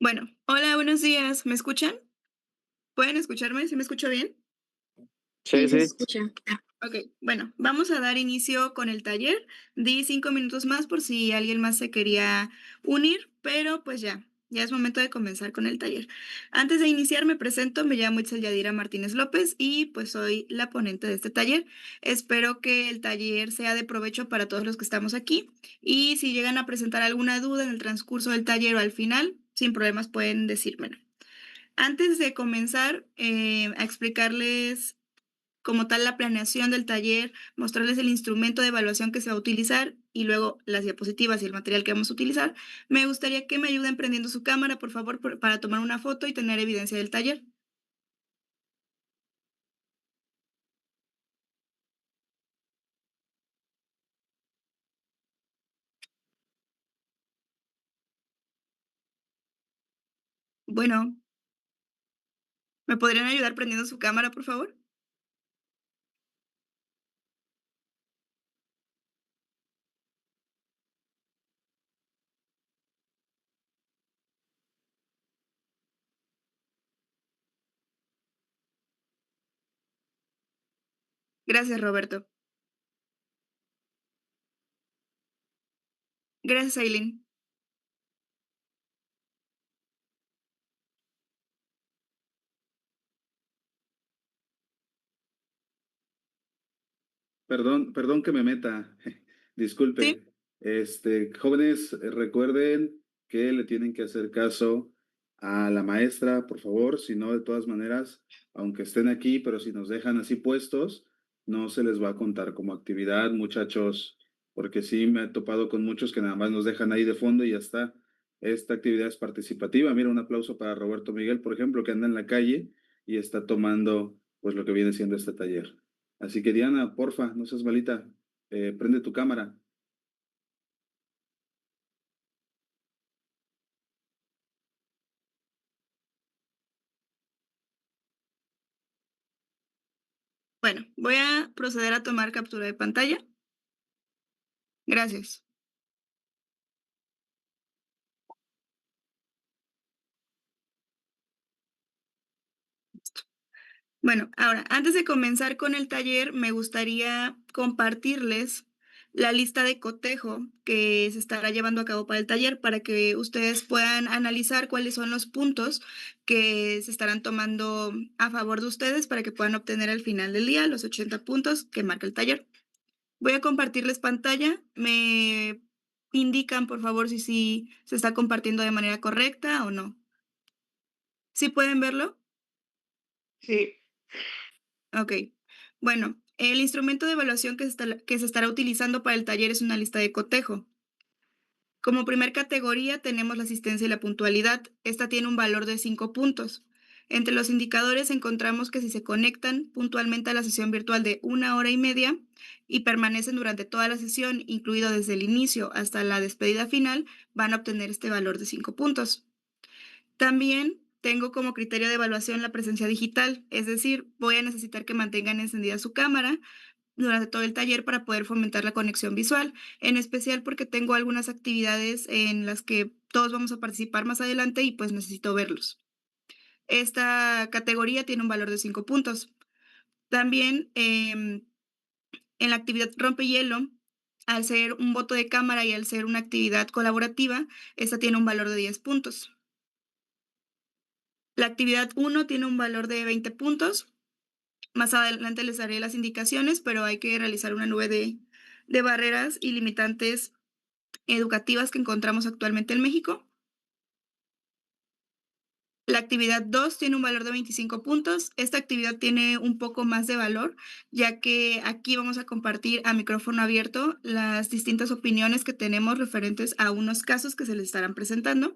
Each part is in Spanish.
Bueno, hola, buenos días, ¿me escuchan? ¿Pueden escucharme? ¿Sí me escucho bien? Sí, Sí, sí se sí. escucha. Okey, bueno, vamos a dar inicio con el taller. Di 5 minutos más por si alguien más se quería unir, pero, pues ya es momento de comenzar con el taller. Antes de iniciar, me presento, me llamo Itzel Yadira Martínez López y, pues, soy la ponente de este taller. Espero que el taller sea de provecho para todos los que estamos aquí, y si llegan a presentar alguna duda en el transcurso del taller o al final, sin problemas pueden decírmelo. Antes de comenzar, a explicarles como tal la planeación del taller, mostrarles el instrumento de evaluación que se va a utilizar y luego las diapositivas y el material que vamos a utilizar, me gustaría que me ayuden prendiendo su cámara, por favor, para tomar una foto y tener evidencia del taller. Bueno, ¿me podrían ayudar prendiendo su cámara, por favor? Gracias, Roberto. Gracias, Aileen. Perdón que me meta. Sí, Disculpe. Jóvenes, recuerden que le tienen que hacer caso a la maestra, por favor. Si no, de todas maneras, aunque estén aquí, pero si nos dejan así puestos, no se les va a contar como actividad, muchachos, porque sí me he topado con muchos que nada más nos dejan ahí de fondo y ya está. Esta actividad es participativa. Mira, un aplauso para Roberto Miguel, por ejemplo, que anda en la calle y está tomando pues lo que viene siendo este taller. Así que Diana, porfa, no seas malita, prende tu cámara. bueno, voy a proceder a tomar captura de pantalla. Gracias. Bueno, ahora, antes de comenzar con el taller, me gustaría compartirles la lista de cotejo que se estará llevando a cabo para el taller, para que ustedes puedan analizar cuáles son los puntos que se estarán tomando a favor de ustedes para que puedan obtener al final del día los 80 puntos que marca el taller. Voy a compartirles pantalla. Me indican, por favor, si se está compartiendo de manera correcta o no. ¿Sí pueden verlo? Sí. Ok. Bueno, el instrumento de evaluación que se estará utilizando para el taller es una lista de cotejo. Como primer categoría tenemos la asistencia y la puntualidad. Esta tiene un valor de 5 puntos. Entre los indicadores encontramos que si se conectan puntualmente a la sesión virtual de 1 hora y media y permanecen durante toda la sesión, incluido desde el inicio hasta la despedida final, van a obtener este valor de 5 puntos. También tengo como criterio de evaluación la presencia digital, es decir, voy a necesitar que mantengan encendida su cámara durante todo el taller para poder fomentar la conexión visual, en especial porque tengo algunas actividades en las que todos vamos a participar más adelante y pues necesito verlos. Esta categoría tiene un valor de 5 puntos. También en la actividad rompehielo, al ser un voto de cámara y al ser una actividad colaborativa, esta tiene un valor de 10 puntos. La actividad uno tiene un valor de 20 puntos. Más adelante les daré las indicaciones, pero hay que realizar una nube de barreras y limitantes educativas que encontramos actualmente en México. La actividad 2 tiene un valor de 25 puntos. Esta actividad tiene un poco más de valor, ya que aquí vamos a compartir a micrófono abierto las distintas opiniones que tenemos referentes a unos casos que se les estarán presentando.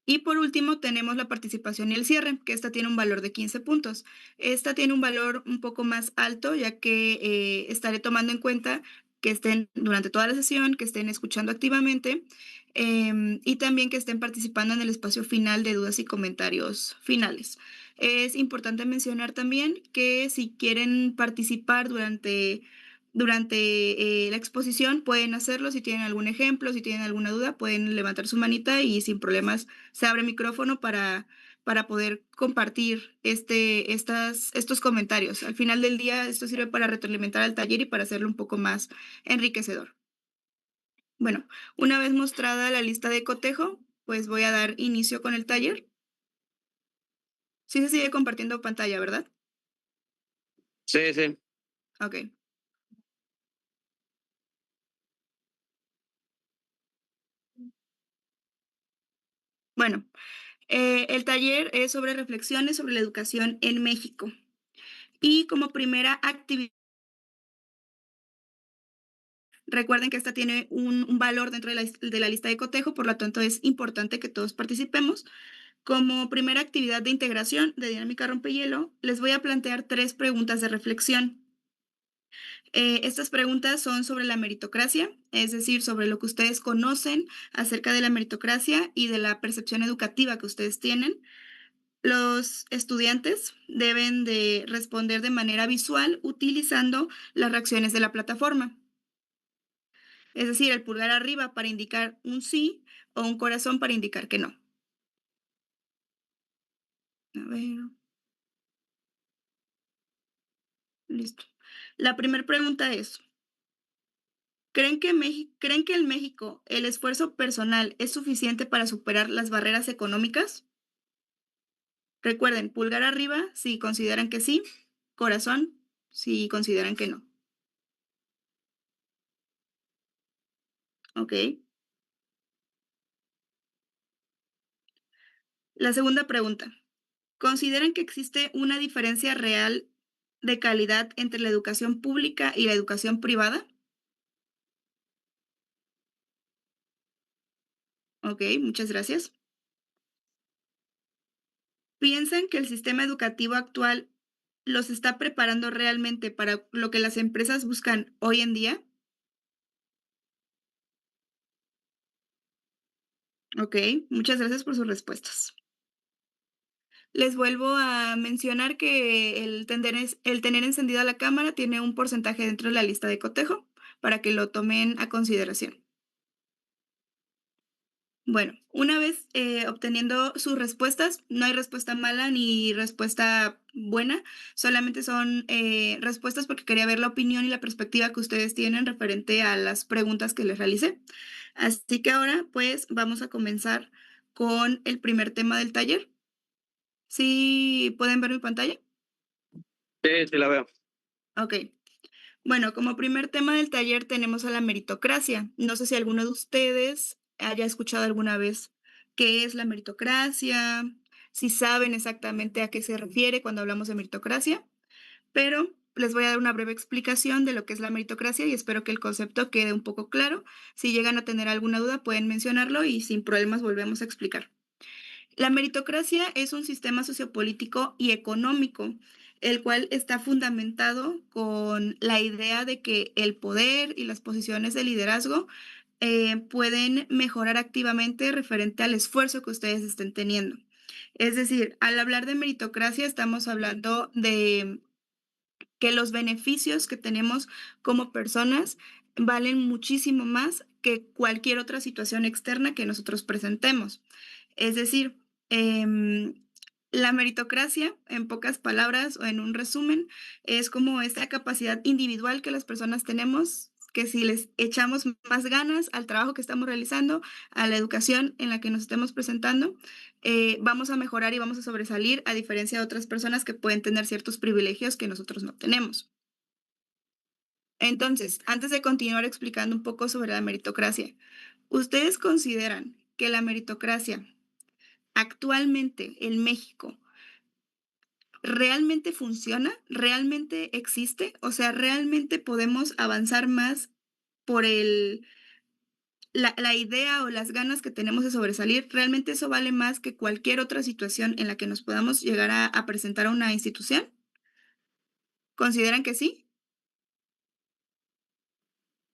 Y por último, tenemos la participación y el cierre, que esta tiene un valor de 15 puntos. Esta tiene un valor un poco más alto, ya que estaré tomando en cuenta que estén durante toda la sesión, que estén escuchando activamente y también que estén participando en el espacio final de dudas y comentarios finales. Es importante mencionar también que si quieren participar durante Durante la exposición pueden hacerlo, si tienen algún ejemplo, si tienen alguna duda, pueden levantar su manita y sin problemas se abre micrófono para poder compartir estos comentarios. Al final del día, esto sirve para retroalimentar al taller y para hacerlo un poco más enriquecedor. Bueno, una vez mostrada la lista de cotejo, pues voy a dar inicio con el taller. Sí se sigue compartiendo pantalla, ¿verdad? Sí, sí. Ok. Bueno, el taller es sobre reflexiones sobre la educación en México. Y como primera actividad, recuerden que esta tiene un valor dentro de la lista de cotejo, por lo tanto es importante que todos participemos. Como primera actividad de integración de dinámica rompehielo, les voy a plantear 3 preguntas de reflexión. Estas preguntas son sobre la meritocracia, es decir, sobre lo que ustedes conocen acerca de la meritocracia y de la percepción educativa que ustedes tienen. Los estudiantes deben de responder de manera visual utilizando las reacciones de la plataforma. Es decir, el pulgar arriba para indicar un sí o un corazón para indicar que no. A ver, listo. La primera pregunta es, ¿creen que en México el esfuerzo personal es suficiente para superar las barreras económicas? Recuerden, pulgar arriba si consideran que sí, corazón si consideran que no. ¿Ok? La segunda pregunta. ¿Consideran que existe una diferencia real de calidad entre la educación pública y la educación privada? Ok, muchas gracias. ¿Piensan que el sistema educativo actual los está preparando realmente para lo que las empresas buscan hoy en día? Ok, muchas gracias por sus respuestas. Les vuelvo a mencionar que el tener encendida la cámara tiene un porcentaje dentro de la lista de cotejo para que lo tomen a consideración. Bueno, una vez obteniendo sus respuestas, no hay respuesta mala ni respuesta buena, solamente son respuestas porque quería ver la opinión y la perspectiva que ustedes tienen referente a las preguntas que les realicé. Así que ahora, pues, vamos a comenzar con el primer tema del taller. ¿Sí pueden ver mi pantalla? Sí, sí la veo. Ok. Bueno, como primer tema del taller tenemos a la meritocracia. No sé si alguno de ustedes haya escuchado alguna vez qué es la meritocracia, si saben exactamente a qué se refiere cuando hablamos de meritocracia, pero les voy a dar una breve explicación de lo que es la meritocracia y espero que el concepto quede un poco claro. Si llegan a tener alguna duda, pueden mencionarlo y sin problemas volvemos a explicar. La meritocracia es un sistema sociopolítico y económico, el cual está fundamentado con la idea de que el poder y las posiciones de liderazgo pueden mejorar activamente referente al esfuerzo que ustedes estén teniendo. Es decir, al hablar de meritocracia estamos hablando de que los beneficios que tenemos como personas valen muchísimo más que cualquier otra situación externa que nosotros presentemos. Es decir, la meritocracia, en pocas palabras o en un resumen, es como esta capacidad individual que las personas tenemos, que si les echamos más ganas al trabajo que estamos realizando, a la educación en la que nos estemos presentando, vamos a mejorar y vamos a sobresalir a diferencia de otras personas que pueden tener ciertos privilegios que nosotros no tenemos. Entonces, antes de continuar explicando un poco sobre la meritocracia, ¿ustedes consideran que la meritocracia actualmente en México realmente funciona? ¿Realmente existe? O sea, ¿realmente podemos avanzar más por la idea o las ganas que tenemos de sobresalir? ¿Realmente eso vale más que cualquier otra situación en la que nos podamos llegar a presentar a una institución? ¿Consideran que sí?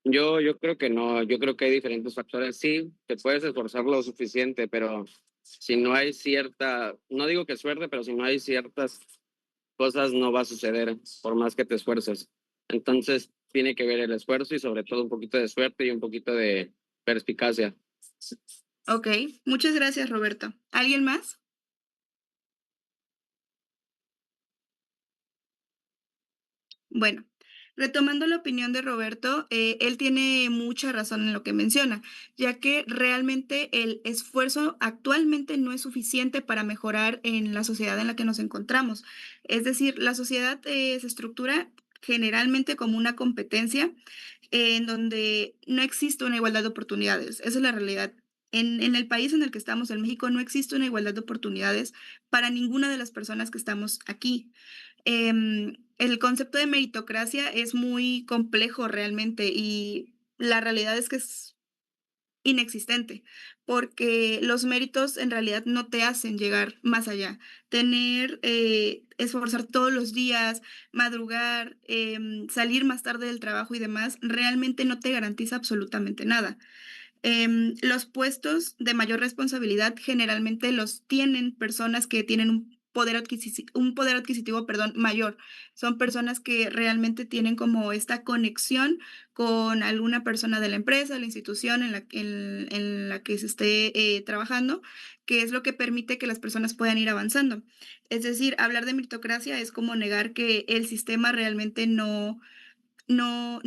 Yo creo que no, yo creo que hay diferentes factores. Sí, te puedes esforzar lo suficiente, pero si no hay cierta, no digo que suerte, pero si no hay ciertas cosas no va a suceder por más que te esfuerces. Entonces, tiene que ver el esfuerzo y sobre todo un poquito de suerte y un poquito de perspicacia. Ok, muchas gracias, Roberto. ¿Alguien más? Bueno, retomando la opinión de Roberto, él tiene mucha razón en lo que menciona, ya que realmente el esfuerzo actualmente no es suficiente para mejorar en la sociedad en la que nos encontramos. Es decir, la sociedad se estructura generalmente como una competencia en donde no existe una igualdad de oportunidades. Esa es la realidad. En el país en el que estamos, en México, no existe una igualdad de oportunidades para ninguna de las personas que estamos aquí. El concepto de meritocracia es muy complejo realmente y la realidad es que es inexistente, porque los méritos en realidad no te hacen llegar más allá. Esforzar todos los días, madrugar, salir más tarde del trabajo y demás, realmente no te garantiza absolutamente nada. Los puestos de mayor responsabilidad generalmente los tienen personas que tienen un poder adquisitivo, perdón, mayor. Son personas que realmente tienen como esta conexión con alguna persona de la empresa, la institución en la que se esté trabajando, que es lo que permite que las personas puedan ir avanzando. Es decir, hablar de meritocracia es como negar que el sistema realmente no, no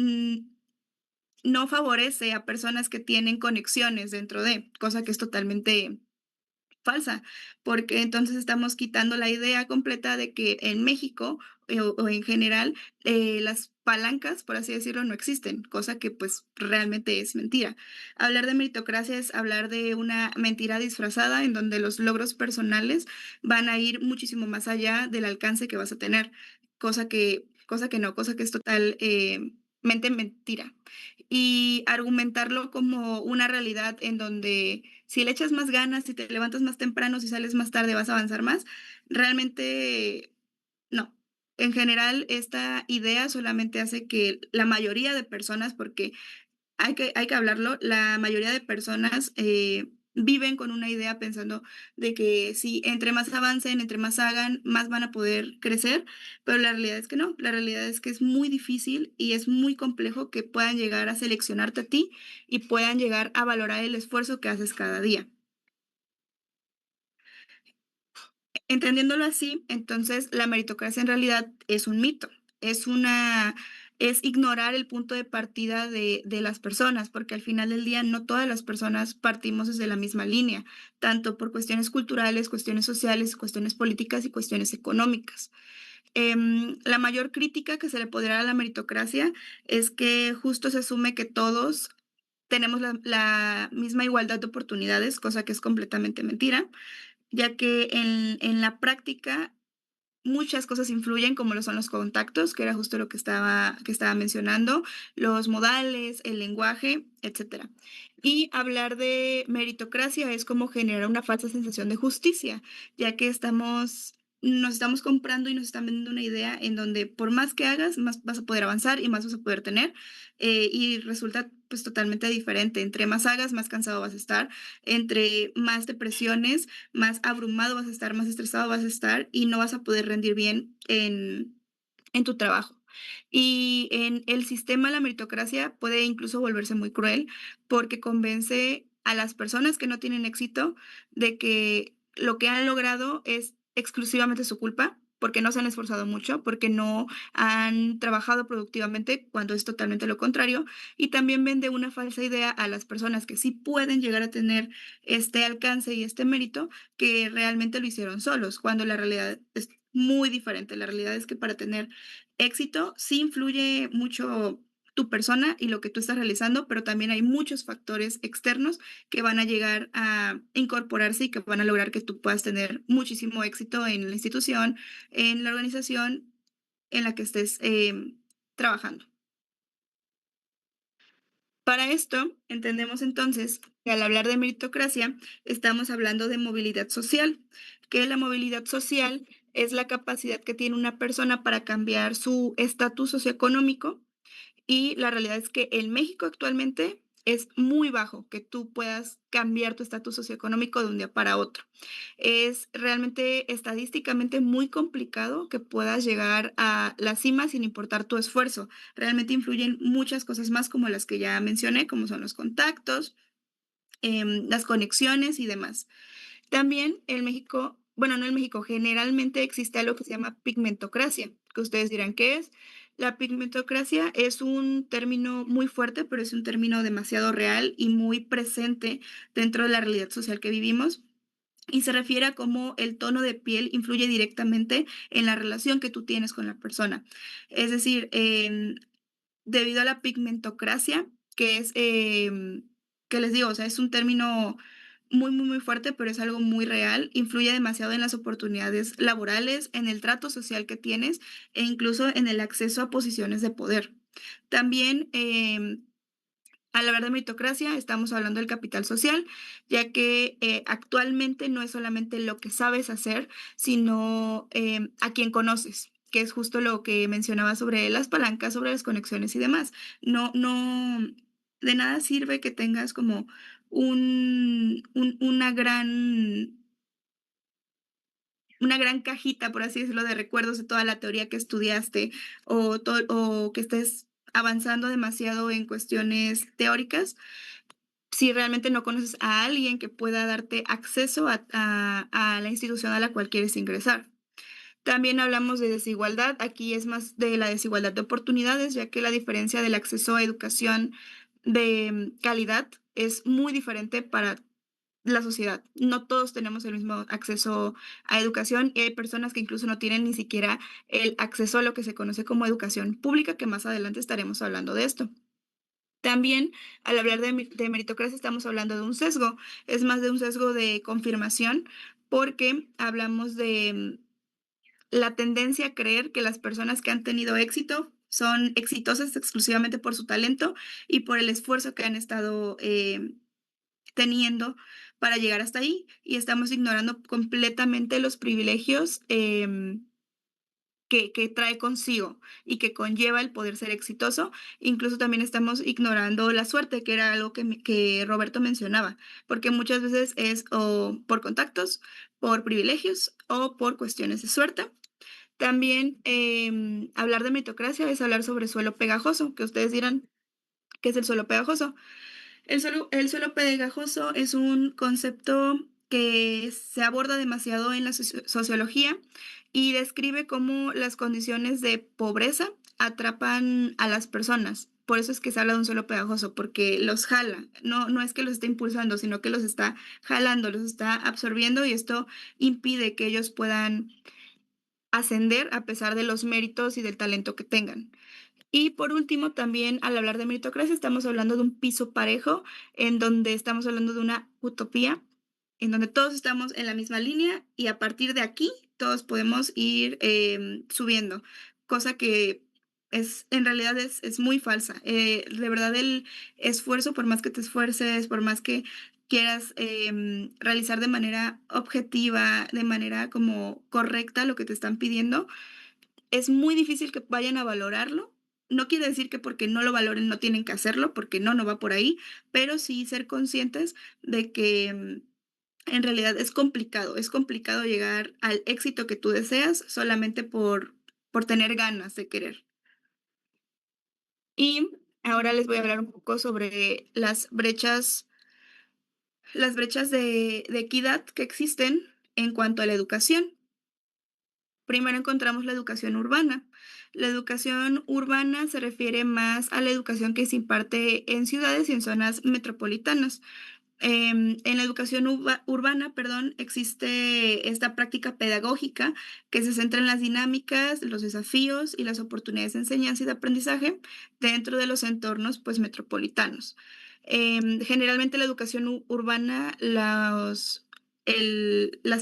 favorece a personas que tienen conexiones dentro de, cosa que es totalmente falsa, porque entonces estamos quitando la idea completa de que en México o en general las palancas, por así decirlo, no existen, cosa que pues realmente es mentira. Hablar de meritocracia es hablar de una mentira disfrazada en donde los logros personales van a ir muchísimo más allá del alcance que vas a tener, cosa que es totalmente mentira y argumentarlo como una realidad en donde si le echas más ganas, si te levantas más temprano, si sales más tarde, vas a avanzar más, realmente no. En general, esta idea solamente hace que la mayoría de personas, porque hay que hablarlo, la mayoría de personas viven con una idea pensando de que si entre más avancen, entre más hagan, más van a poder crecer, pero la realidad es que no, la realidad es que es muy difícil y es muy complejo que puedan llegar a seleccionarte a ti y puedan llegar a valorar el esfuerzo que haces cada día. Entendiéndolo así, entonces la meritocracia en realidad es un mito, es ignorar el punto de partida de las personas, porque al final del día no todas las personas partimos desde la misma línea, tanto por cuestiones culturales, cuestiones sociales, cuestiones políticas y cuestiones económicas. La mayor crítica que se le podría dar a la meritocracia es que justo se asume que todos tenemos la misma igualdad de oportunidades, cosa que es completamente mentira, ya que en la práctica muchas cosas influyen, como lo son los contactos, que era justo lo que estaba mencionando, los modales, el lenguaje, etcétera. Y hablar de meritocracia es como generar una falsa sensación de justicia, ya que nos estamos comprando y nos están vendiendo una idea en donde por más que hagas, más vas a poder avanzar y más vas a poder tener, y resulta pues totalmente diferente. Entre más hagas, más cansado vas a estar, entre más te presiones, más abrumado vas a estar, más estresado vas a estar y no vas a poder rendir bien en tu trabajo. Y en el sistema, la meritocracia puede incluso volverse muy cruel porque convence a las personas que no tienen éxito de que lo que han logrado es exclusivamente su culpa, porque no se han esforzado mucho, porque no han trabajado productivamente, cuando es totalmente lo contrario, y también vende una falsa idea a las personas que sí pueden llegar a tener este alcance y este mérito, que realmente lo hicieron solos, cuando la realidad es muy diferente. La realidad es que para tener éxito sí influye mucho tu persona y lo que tú estás realizando, pero también hay muchos factores externos que van a llegar a incorporarse y que van a lograr que tú puedas tener muchísimo éxito en la institución, en la organización en la que estés trabajando. Para esto, entendemos entonces que al hablar de meritocracia, estamos hablando de movilidad social, que la movilidad social es la capacidad que tiene una persona para cambiar su estatus socioeconómico y la realidad es que en México actualmente es muy bajo que tú puedas cambiar tu estatus socioeconómico de un día para otro. Es realmente estadísticamente muy complicado que puedas llegar a la cima sin importar tu esfuerzo. Realmente influyen muchas cosas más como las que ya mencioné, como son los contactos, las conexiones y demás. También en México, bueno, no en México, generalmente existe algo que se llama pigmentocracia, que ustedes dirán qué es. La pigmentocracia es un término muy fuerte, pero es un término demasiado real y muy presente dentro de la realidad social que vivimos. Y se refiere a cómo el tono de piel influye directamente en la relación que tú tienes con la persona. Es decir, debido a la pigmentocracia, que es, que les digo, o sea, es un término muy, muy, muy fuerte, pero es algo muy real, influye demasiado en las oportunidades laborales, en el trato social que tienes e incluso en el acceso a posiciones de poder. También, al hablar de meritocracia, estamos hablando del capital social, ya que actualmente no es solamente lo que sabes hacer, sino a quién conoces, que es justo lo que mencionaba sobre las palancas, sobre las conexiones y demás. No, no, de nada sirve que tengas como una gran cajita, por así decirlo, de recuerdos de toda la teoría que estudiaste o que estés avanzando demasiado en cuestiones teóricas, si realmente no conoces a alguien que pueda darte acceso a la institución a la cual quieres ingresar. También hablamos de desigualdad, aquí es más de la desigualdad de oportunidades, ya que la diferencia del acceso a educación de calidad es muy diferente para la sociedad. No todos tenemos el mismo acceso a educación y hay personas que incluso no tienen ni siquiera el acceso a lo que se conoce como educación pública, que más adelante estaremos hablando de esto. También, al hablar de meritocracia, estamos hablando de un sesgo, es más de un sesgo de confirmación, porque hablamos de la tendencia a creer que las personas que han tenido éxito son exitosas exclusivamente por su talento y por el esfuerzo que han estado teniendo para llegar hasta ahí, y estamos ignorando completamente los privilegios que trae consigo y que conlleva el poder ser exitoso. Incluso también estamos ignorando la suerte, que era algo que Roberto mencionaba, porque muchas veces es o por contactos, por privilegios o por cuestiones de suerte. También hablar de meritocracia es hablar sobre suelo pegajoso, que ustedes dirán, ¿qué es el suelo pegajoso? El suelo pegajoso es un concepto que se aborda demasiado en la sociología y describe cómo las condiciones de pobreza atrapan a las personas. Por eso es que se habla de un suelo pegajoso, porque los jala. No, no es que los esté impulsando, sino que los está jalando, los está absorbiendo y esto impide que ellos puedan ascender a pesar de los méritos y del talento que tengan. Y por último, también al hablar de meritocracia, estamos hablando de un piso parejo, en donde estamos hablando de una utopía, en donde todos estamos en la misma línea y a partir de aquí todos podemos ir subiendo, cosa que en realidad es muy falsa. De verdad, el esfuerzo, por más que te esfuerces, por más que quieras realizar de manera objetiva, de manera como correcta lo que te están pidiendo, es muy difícil que vayan a valorarlo. No quiere decir que porque no lo valoren no tienen que hacerlo, porque no, no va por ahí, pero sí ser conscientes de que en realidad es complicado llegar al éxito que tú deseas solamente por tener ganas de querer. Y ahora les voy a hablar un poco sobre las brechas de equidad que existen en cuanto a la educación. Primero encontramos la educación urbana. La educación urbana se refiere más a la educación que se imparte en ciudades y en zonas metropolitanas. En la educación urbana, perdón, existe esta práctica pedagógica que se centra en las dinámicas, los desafíos y las oportunidades de enseñanza y de aprendizaje dentro de los entornos, pues, metropolitanos. Generalmente la educación urbana, las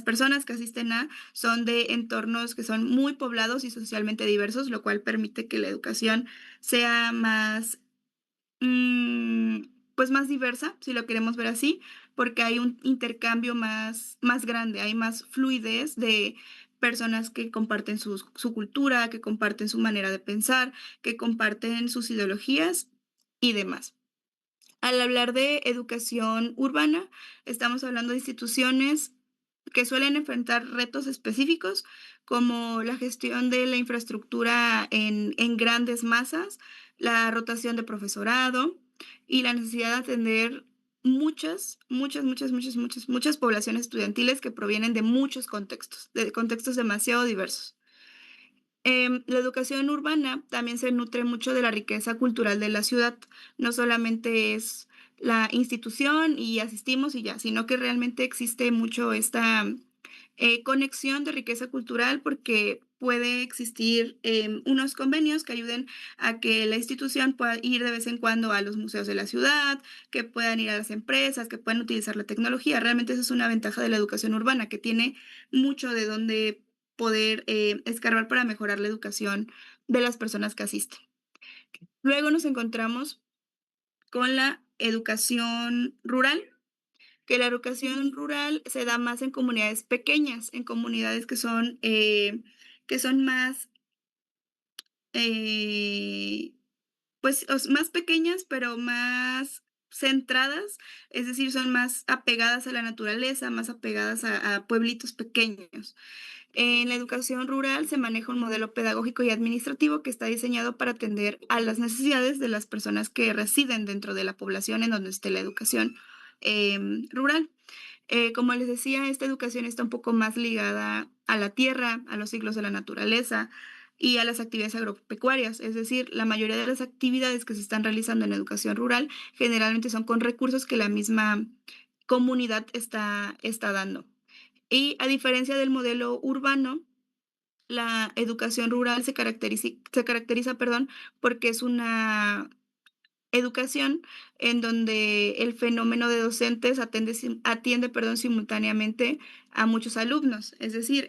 personas que asisten son de entornos que son muy poblados y socialmente diversos, lo cual permite que la educación sea más Mm, pues más diversa, si lo queremos ver así, porque hay un intercambio más grande, hay más fluidez de personas que comparten su cultura, que comparten su manera de pensar, que comparten sus ideologías y demás. Al hablar de educación urbana, estamos hablando de instituciones que suelen enfrentar retos específicos, como la gestión de la infraestructura en grandes masas, la rotación de profesorado y la necesidad de atender muchas poblaciones estudiantiles que provienen de contextos demasiado diversos. La educación urbana también se nutre mucho de la riqueza cultural de la ciudad. No solamente es la institución y asistimos y ya, sino que realmente existe mucho esta conexión de riqueza cultural porque puede existir unos convenios que ayuden a que la institución pueda ir de vez en cuando a los museos de la ciudad, que puedan ir a las empresas, que puedan utilizar la tecnología. Realmente esa es una ventaja de la educación urbana, que tiene mucho de donde poder escarbar para mejorar la educación de las personas que asisten. Luego nos encontramos con la educación rural, que la educación rural se da más en comunidades pequeñas, en comunidades que son más, eh, más pequeñas, pero más centradas, es decir, son más apegadas a la naturaleza, más apegadas a pueblitos pequeños. En la educación rural se maneja un modelo pedagógico y administrativo que está diseñado para atender a las necesidades de las personas que residen dentro de la población en donde esté la educación rural. Como les decía, esta educación está un poco más ligada a la tierra, a los ciclos de la naturaleza y a las actividades agropecuarias. Es decir, la mayoría de las actividades que se están realizando en educación rural generalmente son con recursos que la misma comunidad está dando. Y a diferencia del modelo urbano, la educación rural se caracteriza, perdón, porque es una educación en donde el fenómeno de docentes atiende, perdón, simultáneamente a muchos alumnos. Es decir,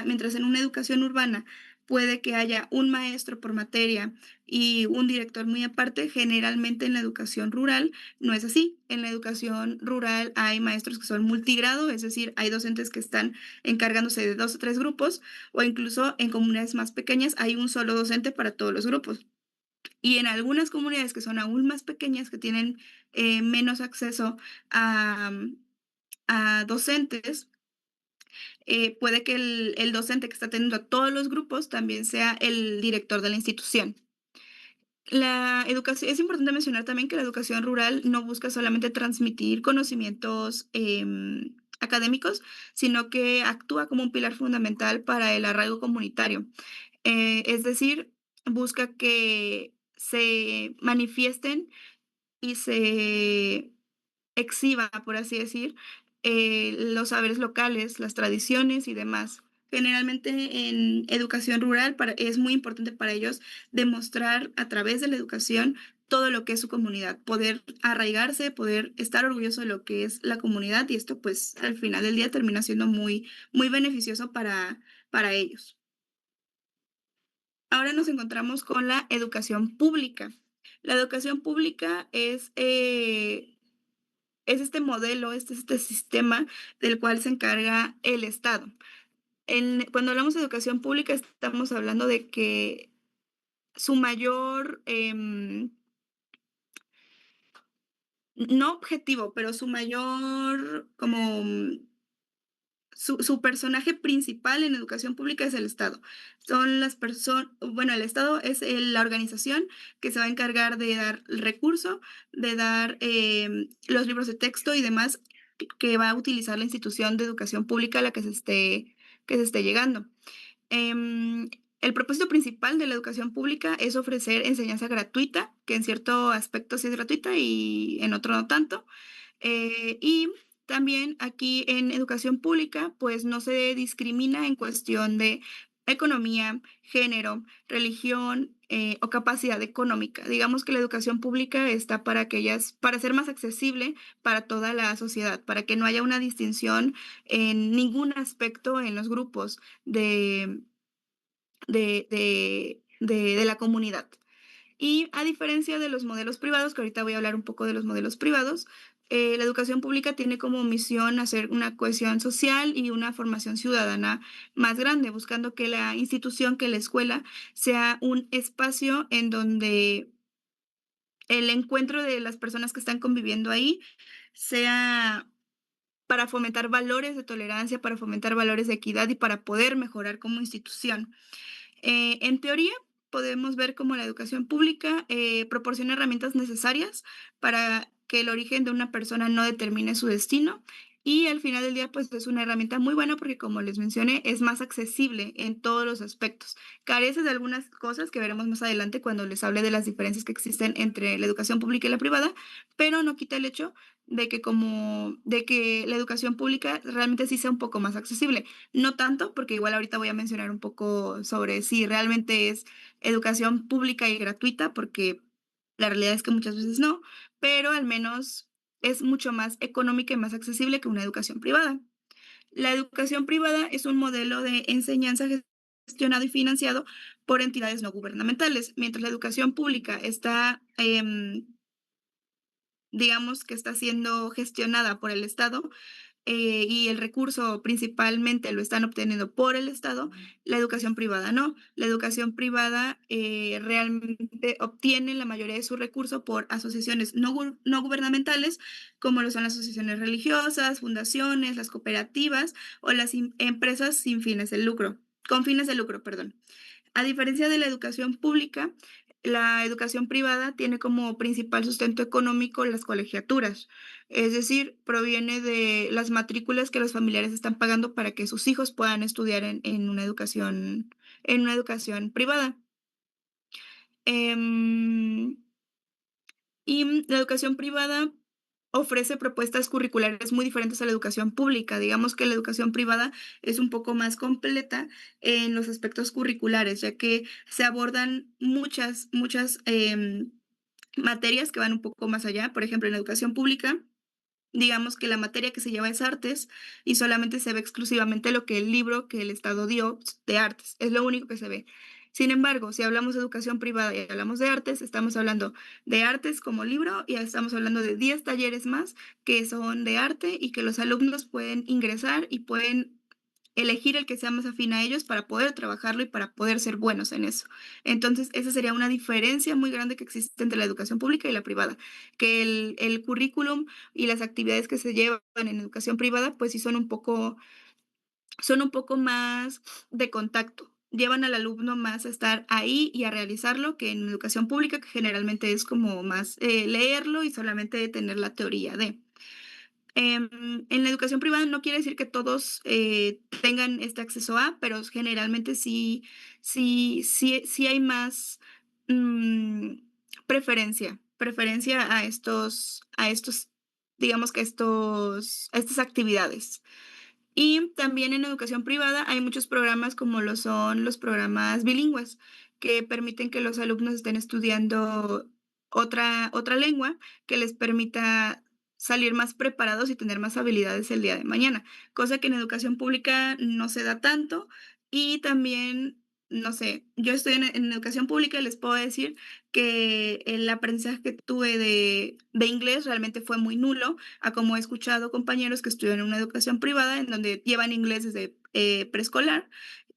mientras en una educación urbana puede que haya un maestro por materia y un director muy aparte, generalmente en la educación rural no es así. En la educación rural hay maestros que son multigrado, es decir, hay docentes que están encargándose de 2 o 3 grupos, o incluso en comunidades más pequeñas hay un solo docente para todos los grupos. Y en algunas comunidades que son aún más pequeñas, que tienen menos acceso a, a docentes, puede que el docente que está atendiendo a todos los grupos también sea el director de la institución. La educación, es importante mencionar también que la educación rural no busca solamente transmitir conocimientos académicos, sino que actúa como un pilar fundamental para el arraigo comunitario. Es decir, busca que se manifiesten y se exhiba, por así decir, los saberes locales, las tradiciones y demás. Generalmente en educación rural es muy importante para ellos demostrar a través de la educación todo lo que es su comunidad, poder arraigarse, poder estar orgulloso de lo que es la comunidad y esto pues al final del día termina siendo muy beneficioso para ellos. Ahora nos encontramos con la educación pública. La educación pública es este modelo, este sistema del cual se encarga el Estado. Cuando hablamos de educación pública, estamos hablando de que su mayor, no objetivo, pero su mayor como su personaje principal en educación pública es el Estado. Son las personas, bueno, el Estado es la organización que se va a encargar de dar el recurso, de dar los libros de texto y demás que va a utilizar la institución de educación pública a la que se esté llegando. Em, el propósito principal de la educación pública es ofrecer enseñanza gratuita, que en cierto aspecto sí es gratuita y en otro no tanto. Y también aquí en educación pública, pues no se discrimina en cuestión de economía, género, religión o capacidad económica. Digamos que la educación pública está para ser más accesible para toda la sociedad, para que no haya una distinción en ningún aspecto en los grupos de la comunidad. Y a diferencia de los modelos privados, que ahorita voy a hablar un poco de los modelos privados, la educación pública tiene como misión hacer una cohesión social y una formación ciudadana más grande, buscando que la institución, que la escuela, sea un espacio en donde el encuentro de las personas que están conviviendo ahí sea para fomentar valores de tolerancia, para fomentar valores de equidad y para poder mejorar como institución. En teoría, podemos ver cómo la educación pública proporciona herramientas necesarias para que el origen de una persona no determine su destino. Y al final del día, pues es una herramienta muy buena porque, como les mencioné, es más accesible en todos los aspectos. Carece de algunas cosas que veremos más adelante cuando les hable de las diferencias que existen entre la educación pública y la privada, pero no quita el hecho de que la educación pública realmente sí sea un poco más accesible. No tanto, porque igual ahorita voy a mencionar un poco sobre si realmente es educación pública y gratuita, porque la realidad es que muchas veces no, pero al menos es mucho más económica y más accesible que una educación privada. La educación privada es un modelo de enseñanza gestionado y financiado por entidades no gubernamentales, mientras la educación pública está, digamos que está siendo gestionada por el Estado, y el recurso principalmente lo están obteniendo por el Estado, la educación privada no. La educación privada realmente obtiene la mayoría de su recurso por asociaciones no gubernamentales, como lo son las asociaciones religiosas, fundaciones, las cooperativas o las empresas sin fines de lucro, con fines de lucro, perdón. A diferencia de la educación pública, la educación privada tiene como principal sustento económico las colegiaturas, es decir, proviene de las matrículas que los familiares están pagando para que sus hijos puedan estudiar en una educación privada. Em, y la educación privada ofrece propuestas curriculares muy diferentes a la educación pública. Digamos que la educación privada es un poco más completa en los aspectos curriculares, ya que se abordan muchas materias que van un poco más allá. Por ejemplo, en la educación pública, digamos que la materia que se lleva es artes y solamente se ve exclusivamente lo que el libro que el Estado dio de artes, es lo único que se ve. Sin embargo, si hablamos de educación privada y hablamos de artes, estamos hablando de artes como libro y estamos hablando de 10 talleres más que son de arte y que los alumnos pueden ingresar y pueden elegir el que sea más afín a ellos para poder trabajarlo y para poder ser buenos en eso. Entonces, esa sería una diferencia muy grande que existe entre la educación pública y la privada, que el currículum y las actividades que se llevan en educación privada, pues sí son un poco más de contacto. Llevan al alumno más a estar ahí y a realizarlo que en educación pública, que generalmente es como más leerlo y solamente tener la teoría de. En la educación privada no quiere decir que todos tengan este acceso a, pero generalmente sí hay más mm, preferencia digamos que a estas actividades. Y también en educación privada hay muchos programas como lo son los programas bilingües, que permiten que los alumnos estén estudiando otra lengua que les permita salir más preparados y tener más habilidades el día de mañana, cosa que en educación pública no se da tanto. Y también, no sé, yo estoy en educación pública y les puedo decir que el aprendizaje que tuve de inglés realmente fue muy nulo a como he escuchado compañeros que estudian en una educación privada en donde llevan inglés desde preescolar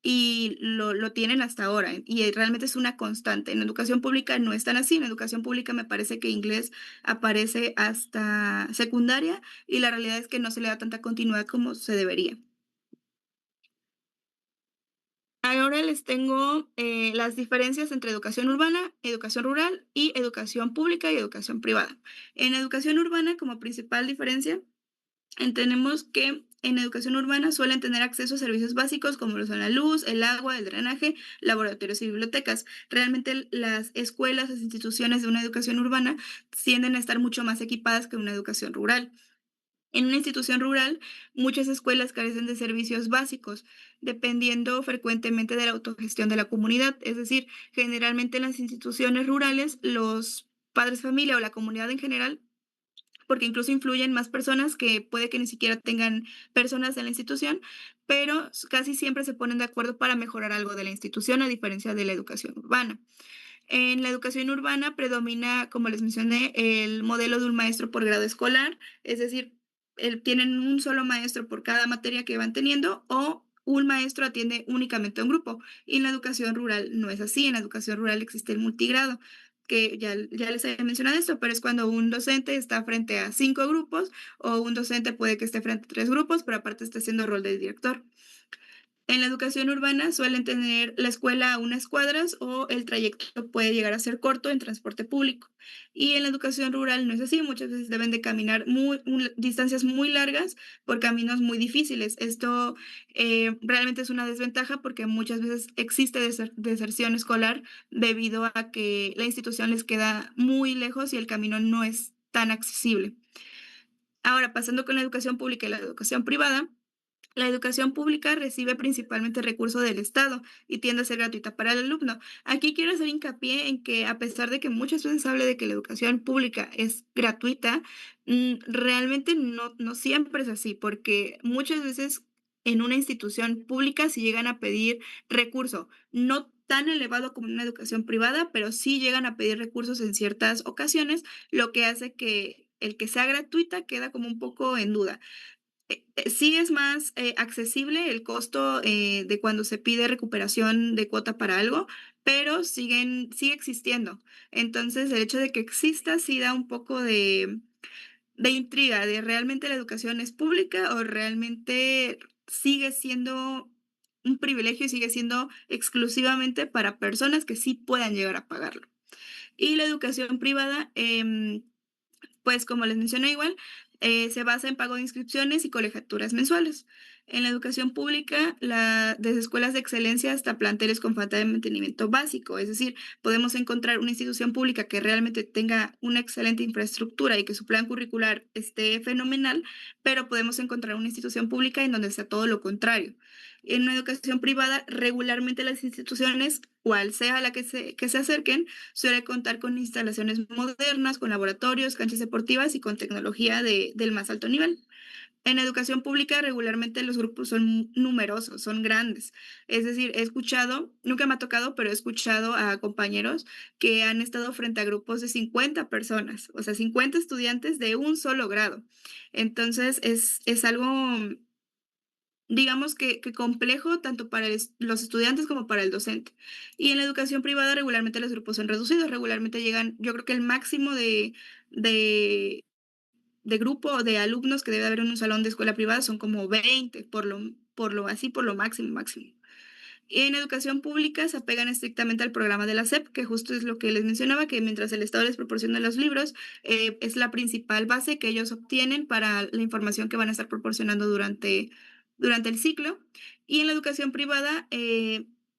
y lo tienen hasta ahora. Y realmente es una constante. En educación pública no es tan así. En educación pública me parece que inglés aparece hasta secundaria y la realidad es que no se le da tanta continuidad como se debería. Ahora les tengo las diferencias entre educación urbana, educación rural y educación pública y educación privada. En educación urbana, como principal diferencia, entendemos que en educación urbana suelen tener acceso a servicios básicos como lo son la luz, el agua, el drenaje, laboratorios y bibliotecas. Realmente las escuelas, las instituciones de una educación urbana tienden a estar mucho más equipadas que una educación rural. En una institución rural, muchas escuelas carecen de servicios básicos, dependiendo frecuentemente de la autogestión de la comunidad. Es decir, generalmente en las instituciones rurales, los padres de familia o la comunidad en general, porque incluso influyen más personas que puede que ni siquiera tengan personas en la institución, pero casi siempre se ponen de acuerdo para mejorar algo de la institución, a diferencia de la educación urbana. En la educación urbana predomina, como les mencioné, el modelo de un maestro por grado escolar, es decir, tienen un solo maestro por cada materia que van teniendo o un maestro atiende únicamente a un grupo. Y en la educación rural no es así, en la educación rural existe el multigrado, que ya les había mencionado esto, pero es cuando un docente está frente a 5 grupos o un docente puede que esté frente a 3 grupos, pero aparte está haciendo rol de director. En la educación urbana suelen tener la escuela a unas cuadras o el trayecto puede llegar a ser corto en transporte público. Y en la educación rural no es así, muchas veces deben de caminar distancias muy largas por caminos muy difíciles. Esto realmente es una desventaja porque muchas veces existe deserción escolar debido a que la institución les queda muy lejos y el camino no es tan accesible. Ahora, pasando con la educación pública y la educación privada. La educación pública recibe principalmente recursos del Estado y tiende a ser gratuita para el alumno. Aquí quiero hacer hincapié en que a pesar de que muchas veces se hable de que la educación pública es gratuita, realmente no siempre es así, porque muchas veces en una institución pública sí llegan a pedir recurso, no tan elevado como en una educación privada, pero sí llegan a pedir recursos en ciertas ocasiones, lo que hace que el que sea gratuita queda como un poco en duda. Sí es más accesible el costo de cuando se pide recuperación de cuota para algo, pero sigue existiendo. Entonces, el hecho de que exista sí da un poco de intriga, de realmente la educación es pública o realmente sigue siendo un privilegio y sigue siendo exclusivamente para personas que sí puedan llegar a pagarlo. Y la educación privada, pues como les mencioné igual, se basa en pago de inscripciones y colegiaturas mensuales. En la educación pública, desde escuelas de excelencia hasta planteles con falta de mantenimiento básico, es decir, podemos encontrar una institución pública que realmente tenga una excelente infraestructura y que su plan curricular esté fenomenal, pero podemos encontrar una institución pública en donde sea todo lo contrario. En una educación privada, regularmente las instituciones, cual sea la que se acerquen, suele contar con instalaciones modernas, con laboratorios, canchas deportivas y con tecnología del más alto nivel. En educación pública regularmente los grupos son numerosos, son grandes. Es decir, he escuchado, nunca me ha tocado, pero he escuchado a compañeros que han estado frente a grupos de 50 personas, o sea, 50 estudiantes de un solo grado. Entonces, es algo, digamos que complejo tanto para los estudiantes como para el docente. Y en la educación privada regularmente los grupos son reducidos, regularmente llegan, yo creo que el máximo de, de grupo de alumnos que debe haber en un salón de escuela privada son como 20 por lo máximo. Y en educación pública se apegan estrictamente al programa de la SEP, que justo es lo que les mencionaba, que mientras el Estado les proporciona los libros, es la principal base que ellos obtienen para la información que van a estar proporcionando durante el ciclo. Y en la educación privada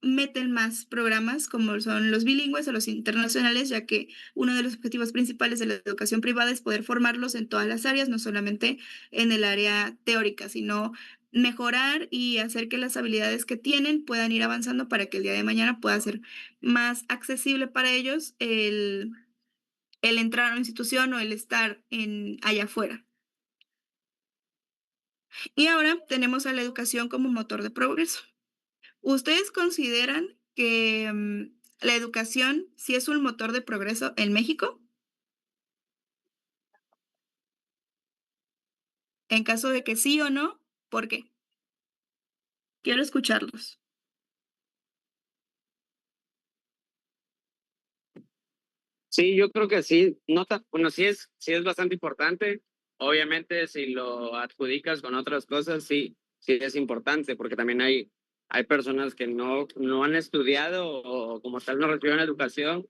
meten más programas como son los bilingües o los internacionales, ya que uno de los objetivos principales de la educación privada es poder formarlos en todas las áreas, no solamente en el área teórica, sino mejorar y hacer que las habilidades que tienen puedan ir avanzando para que el día de mañana pueda ser más accesible para ellos el entrar a una institución o el estar allá afuera. Y ahora tenemos a la educación como motor de progreso. ¿Ustedes consideran que la educación sí es un motor de progreso en México? En caso de que sí o no, ¿por qué? Quiero escucharlos. Sí, yo creo que sí, bueno, sí es bastante importante. Obviamente, si lo adjudicas con otras cosas, sí, sí es importante, porque también hay personas que no han estudiado o como tal no reciben educación,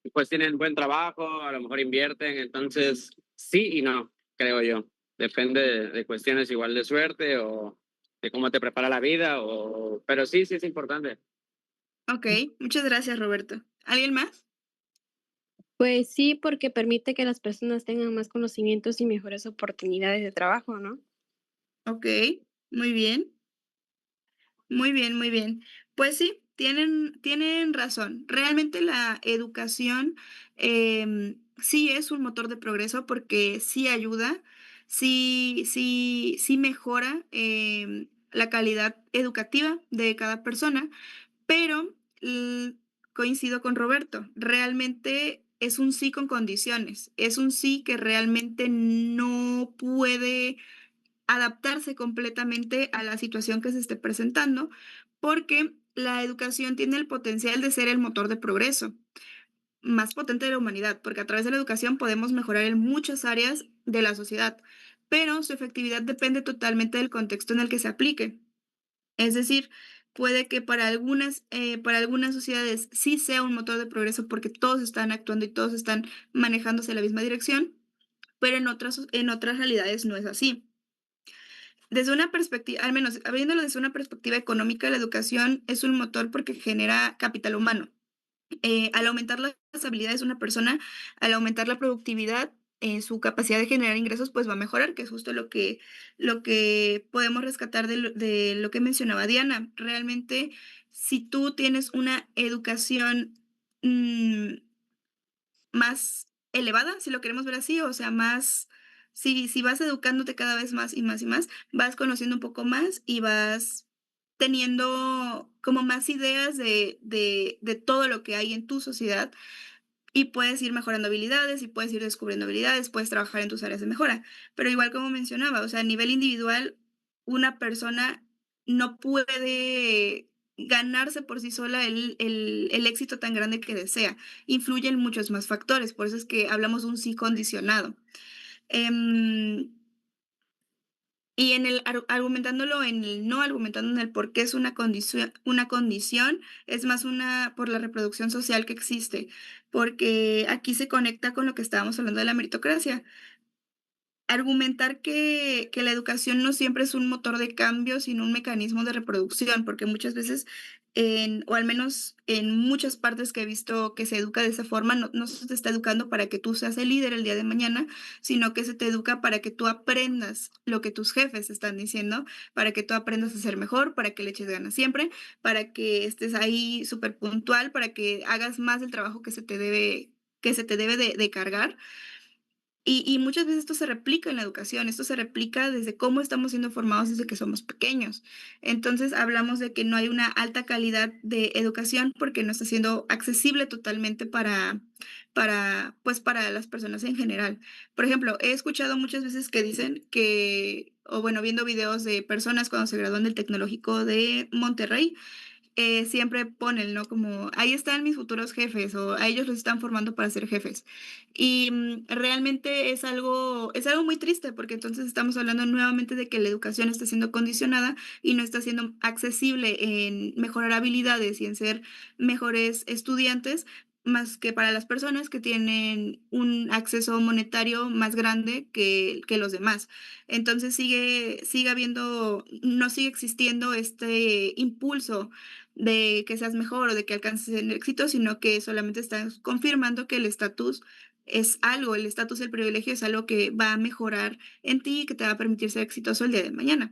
y pues tienen buen trabajo, a lo mejor invierten, entonces sí y no, creo yo. Depende de cuestiones igual de suerte o de cómo te prepara la vida, pero sí, sí es importante. Ok, muchas gracias, Roberto. ¿Alguien más? Pues sí, porque permite que las personas tengan más conocimientos y mejores oportunidades de trabajo, ¿no? Ok, muy bien. Muy bien, muy bien. Pues sí, tienen razón. Realmente la educación sí es un motor de progreso porque sí ayuda, sí mejora la calidad educativa de cada persona, pero coincido con Roberto, realmente es un sí con condiciones, es un sí que realmente no puede adaptarse completamente a la situación que se esté presentando, porque la educación tiene el potencial de ser el motor de progreso. más potente de la humanidad, porque a través de la educación podemos mejorar en muchas áreas de la sociedad, pero su efectividad depende totalmente del contexto en el que se aplique. Es decir, puede que para algunas sociedades sí sea un motor de progreso porque todos están actuando y todos están manejándose en la misma dirección, pero en otras realidades no es así. Desde una perspectiva, al menos viéndolo desde una perspectiva económica, la educación es un motor porque genera capital humano. Al aumentar las habilidades de una persona, al aumentar la productividad, su capacidad de generar ingresos, pues va a mejorar, que es justo lo que podemos rescatar de lo que mencionaba Diana. Realmente, si tú tienes una educación mm, más elevada, si lo queremos ver así, o sea, más, si vas educándote cada vez más y más y más, vas conociendo un poco más y vas teniendo como más ideas de todo lo que hay en tu sociedad y puedes ir mejorando habilidades y puedes ir descubriendo habilidades, puedes trabajar en tus áreas de mejora. Pero igual como mencionaba, o sea, a nivel individual, una persona no puede ganarse por sí sola el éxito tan grande que desea. Influyen muchos más factores, por eso es que hablamos de un sí condicionado. Em, y en argumentándolo en el no, argumentando en el por qué es una condición, es más una por la reproducción social que existe, porque aquí se conecta con lo que estábamos hablando de la meritocracia. Argumentar que la educación no siempre es un motor de cambio, sino un mecanismo de reproducción, porque muchas veces, o al menos en muchas partes que he visto que se educa de esa forma, no se te está educando para que tú seas el líder el día de mañana, sino que se te educa para que tú aprendas lo que tus jefes están diciendo, para que tú aprendas a ser mejor, para que le eches ganas siempre, para que estés ahí súper puntual, para que hagas más el trabajo que se te debe de cargar. Y muchas veces esto se replica en la educación, esto se replica desde cómo estamos siendo formados desde que somos pequeños. Entonces, hablamos de que no hay una alta calidad de educación porque no está siendo accesible totalmente pues, para las personas en general. Por ejemplo, he escuchado muchas veces que dicen que, o bueno, viendo videos de personas cuando se gradúan del Tecnológico de Monterrey, siempre ponen, ¿no? Como, ahí están mis futuros jefes o a ellos los están formando para ser jefes. Y realmente es algo muy triste porque entonces estamos hablando nuevamente de que la educación está siendo condicionada y no está siendo accesible en mejorar habilidades y en ser mejores estudiantes más que para las personas que tienen un acceso monetario más grande que los demás. Entonces sigue habiendo, no sigue existiendo este impulso de que seas mejor o de que alcances el éxito, sino que solamente estás confirmando que el estatus es algo, el estatus, el privilegio es algo que va a mejorar en ti y que te va a permitir ser exitoso el día de mañana.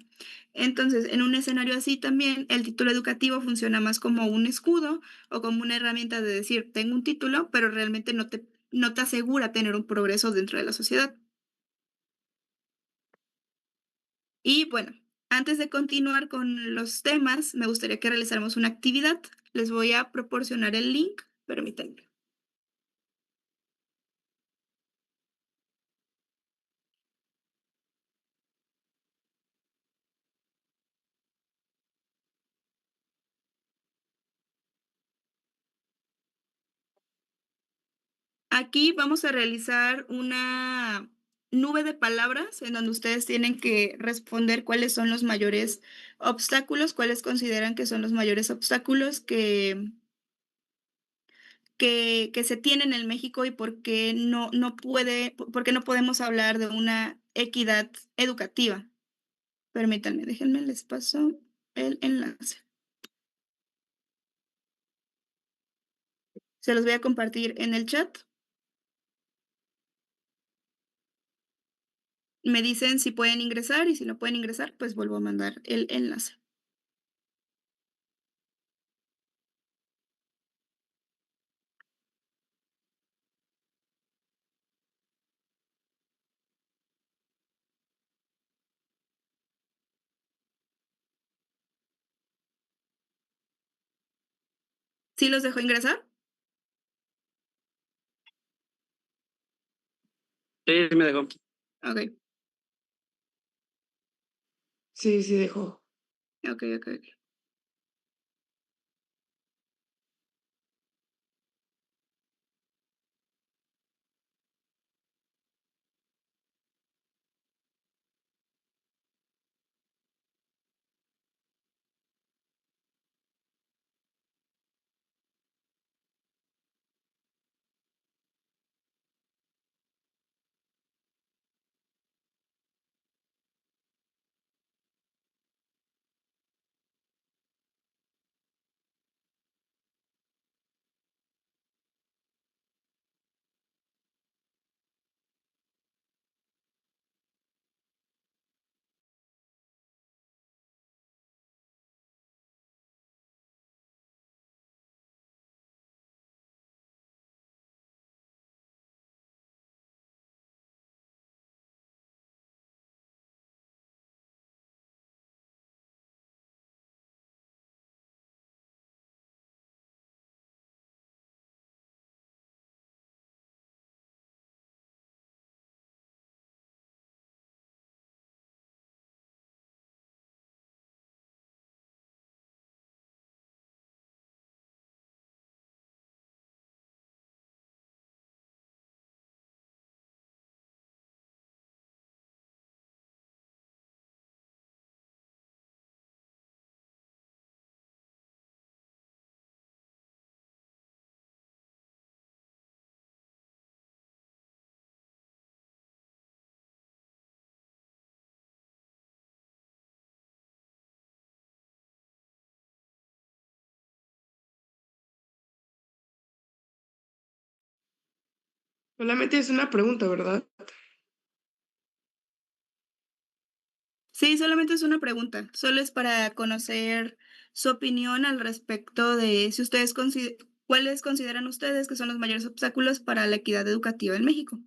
Entonces, en un escenario así también, el título educativo funciona más como un escudo o como una herramienta de decir, tengo un título, pero realmente no te asegura tener un progreso dentro de la sociedad. Y bueno, antes de continuar con los temas, me gustaría que realizáramos una actividad. Les voy a proporcionar el link, permítanme. Aquí vamos a realizar una nube de palabras en donde ustedes tienen que responder cuáles son los mayores obstáculos, cuáles consideran que son los mayores obstáculos que se tienen en México y por qué no podemos hablar de una equidad educativa. Permítanme, déjenme, les paso el enlace. Se los voy a compartir en el chat. Me dicen si pueden ingresar y si no pueden ingresar, pues vuelvo a mandar el enlace. ¿Sí los dejo ingresar? Sí, me dejó. Ok, Sí, sí dejó. ok. Solamente es una pregunta, ¿verdad? Sí, solamente es una pregunta, solo es para conocer su opinión al respecto de si ustedes cuáles consideran ustedes que son los mayores obstáculos para la equidad educativa en México.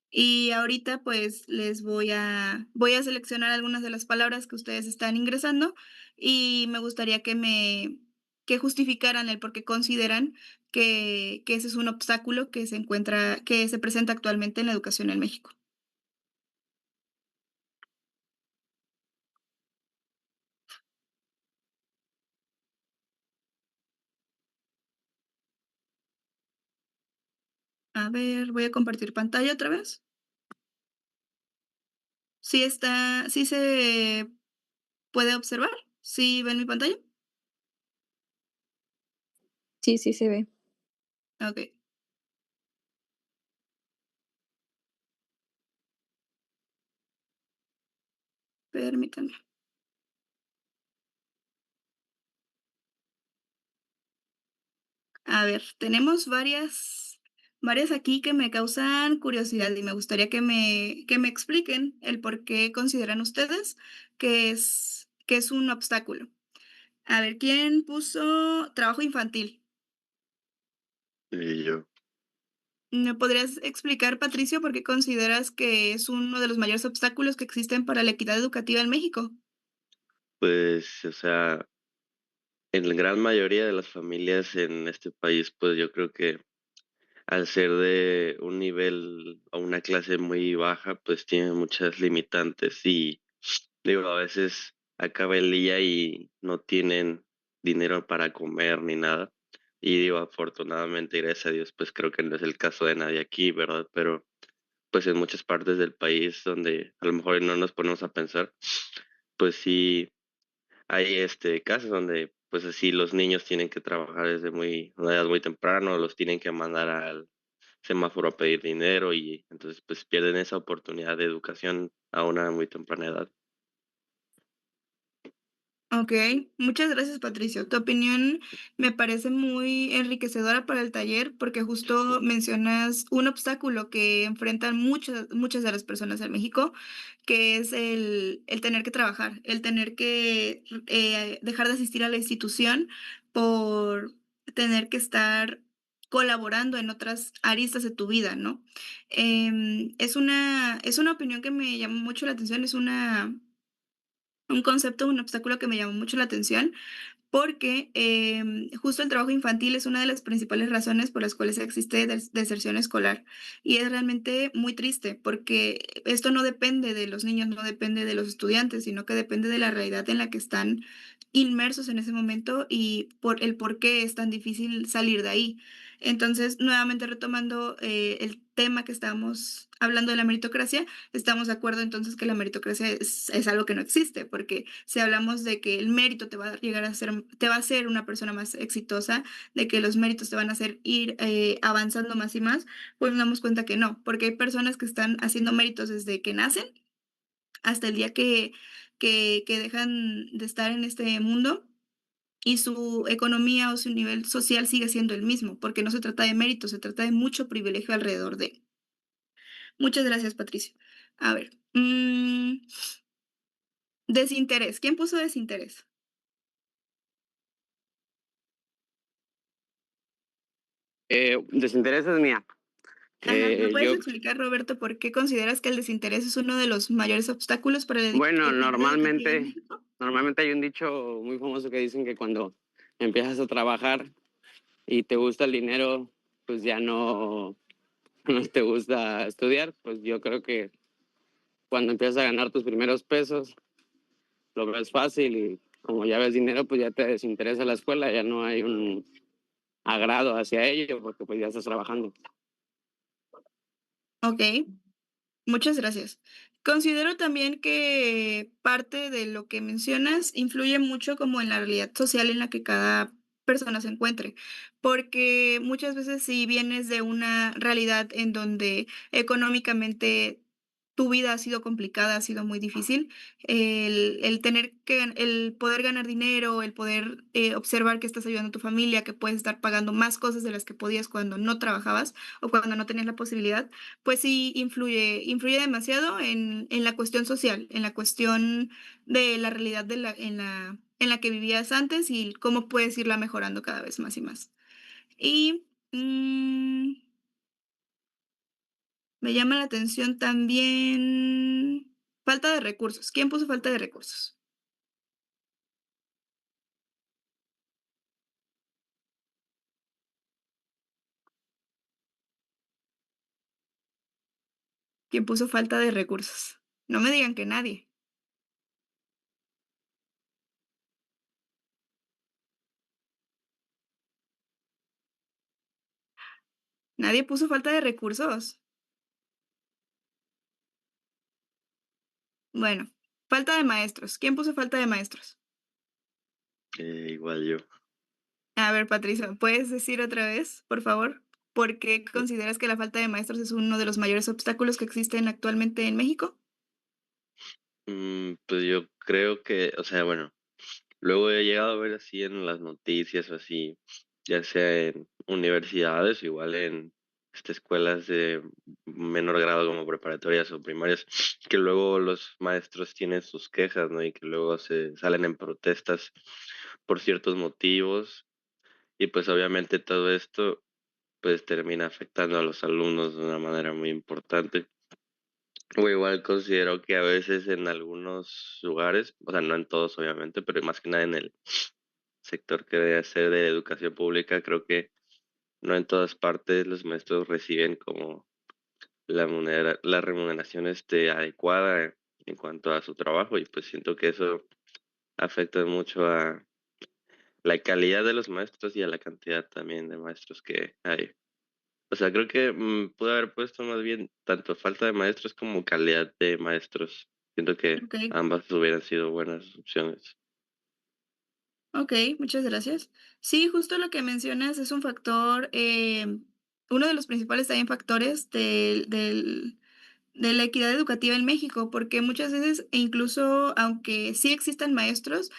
Y ahorita, pues, les voy a seleccionar algunas de las palabras que ustedes están ingresando, y me gustaría que justificaran el por qué consideran que ese es un obstáculo que se presenta actualmente en la educación en México. A ver, voy a compartir pantalla otra vez. ¿Sí se puede observar? ¿Sí ven mi pantalla? Sí, sí se ve. Okey, permítanme. A ver, tenemos varias aquí que me causan curiosidad y me gustaría que me expliquen el por qué consideran ustedes que es un obstáculo. A ver, ¿quién puso trabajo infantil? Y yo, ¿Me podrías explicar, Patricio, por qué consideras que es uno de los mayores obstáculos que existen para la equidad educativa en México? pues, o sea, en la gran mayoría de las familias en este país, pues yo creo que al ser de un nivel o una clase muy baja, pues tiene muchas limitantes y digo, a veces acaba el día y no tienen dinero para comer ni nada. Y digo, afortunadamente, gracias a Dios, pues creo que no es el caso de nadie aquí, ¿verdad? Pero pues en muchas partes del país donde a lo mejor no nos ponemos a pensar, pues sí hay casos donde pues así los niños tienen que trabajar desde una edad muy temprano, los tienen que mandar al semáforo a pedir dinero y entonces pues pierden esa oportunidad de educación a una muy temprana edad. Okey, muchas gracias, Patricio. Tu opinión me parece muy enriquecedora para el taller, porque justo mencionas un obstáculo que enfrentan muchas de las personas en México, que es el tener que trabajar, el tener que, dejar de asistir a la institución por tener que estar colaborando en otras aristas de tu vida, ¿no? Es una opinión que me llamó mucho la atención, es un concepto, un obstáculo que me llamó mucho la atención, porque, justo el trabajo infantil es una de las principales razones por las cuales existe deserción escolar. Y es realmente muy triste, porque esto no depende de los niños, no depende de los estudiantes, sino que depende de la realidad en la que están inmersos en ese momento y por qué es tan difícil salir de ahí. Entonces, nuevamente retomando, el tema que estábamos hablando de la meritocracia, estamos de acuerdo entonces que la meritocracia es algo que no existe, porque si hablamos de que el mérito te va a hacer una persona más exitosa, de que los méritos te van a hacer ir avanzando más y más, pues nos damos cuenta que no, porque hay personas que están haciendo méritos desde que nacen hasta el día que dejan de estar en este mundo y su economía o su nivel social sigue siendo el mismo, porque no se trata de mérito, se trata de mucho privilegio alrededor de. Muchas gracias, Patricio. A ver, desinterés. ¿Quién puso desinterés? Desinterés es mía. Ajá, ¿me puedes Yo, explicar, Roberto, por qué consideras que el desinterés es uno de los mayores obstáculos para la bueno, equidad educativa en normalmente, México? normalmente hay un dicho muy famoso que dicen que cuando empiezas a trabajar y te gusta el dinero, pues ya no, no te gusta estudiar. Pues yo creo que cuando empiezas a ganar tus primeros pesos, lo ves fácil y como ya ves dinero, pues ya te desinteresa la escuela, ya no hay un agrado hacia ello porque pues ya estás trabajando. Ok, muchas gracias. Considero también que parte de lo que mencionas influye mucho como en la realidad social en la que cada persona se encuentre, porque muchas veces si vienes de una realidad en donde económicamente tu vida ha sido complicada, ha sido muy difícil, el poder ganar dinero, el poder observar que estás ayudando a tu familia, que puedes estar pagando más cosas de las que podías cuando no trabajabas o cuando no tenías la posibilidad, pues sí influye demasiado en la cuestión social, en la cuestión de la realidad en la que vivías antes y cómo puedes irla mejorando cada vez más y más. Y me llama la atención también falta de recursos. ¿Quién puso falta de recursos? ¿Quién puso falta de recursos? No me digan que nadie. Nadie puso falta de recursos. Bueno, falta de maestros. ¿Quién puso falta de maestros? Igual yo. A ver, Patricia, ¿puedes decir otra vez, por favor? ¿Por qué consideras que la falta de maestros es uno de los mayores obstáculos que existen actualmente en México? Pues yo creo que, o sea, bueno, luego he llegado a ver así en las noticias o así, ya sea en universidades, igual en escuelas de menor grado como preparatorias o primarias, que luego los maestros tienen sus quejas, ¿no? Y que luego se salen en protestas por ciertos motivos y pues obviamente todo esto pues termina afectando a los alumnos de una manera muy importante. O igual considero que a veces en algunos lugares, o sea, no en todos obviamente, pero más que nada en el sector que debe ser de educación pública, creo que no en todas partes los maestros reciben como la remuneración adecuada en cuanto a su trabajo y pues siento que eso afecta mucho a la calidad de los maestros y a la cantidad también de maestros que hay. O sea, creo que pude haber puesto más bien tanto falta de maestros como calidad de maestros. Siento que Ok, ambas hubieran sido buenas opciones. ok, muchas gracias. Sí, justo lo que mencionas es un factor, uno de los principales también factores de la equidad educativa en México, porque muchas veces, e incluso aunque sí existan maestros,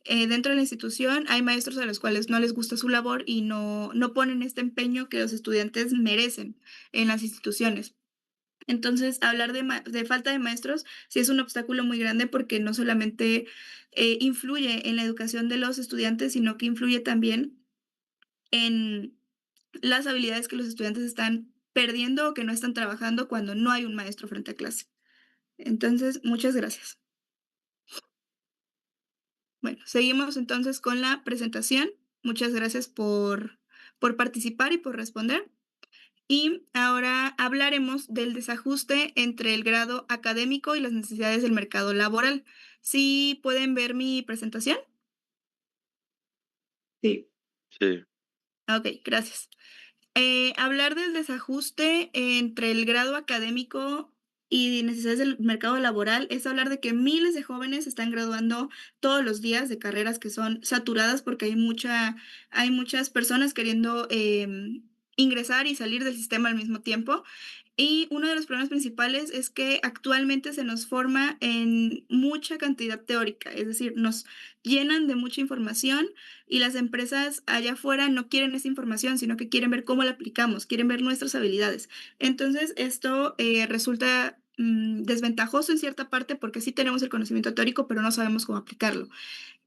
dentro de la institución hay maestros a los cuales no les gusta su labor y no ponen este empeño que los estudiantes merecen en las instituciones. Entonces, hablar de falta de maestros sí es un obstáculo muy grande porque no solamente influye en la educación de los estudiantes, sino que influye también en las habilidades que los estudiantes están perdiendo o que no están trabajando cuando no hay un maestro frente a clase. Entonces, muchas gracias. Bueno, seguimos entonces con la presentación. Muchas gracias por participar y por responder. Y ahora hablaremos del desajuste entre el grado académico y las necesidades del mercado laboral. ¿Sí pueden ver mi presentación? Sí, Sí, Ok, gracias. Hablar del desajuste entre el grado académico y necesidades del mercado laboral es hablar de que miles de jóvenes están graduando todos los días de carreras que son saturadas porque hay muchas personas queriendo ingresar y salir del sistema al mismo tiempo. Y uno de los problemas principales es que actualmente se nos forma en mucha cantidad teórica, es decir, nos llenan de mucha información y las empresas allá afuera no quieren esa información, sino que quieren ver cómo la aplicamos, quieren ver nuestras habilidades. Entonces, esto resulta desventajoso en cierta parte porque sí tenemos el conocimiento teórico, pero no sabemos cómo aplicarlo.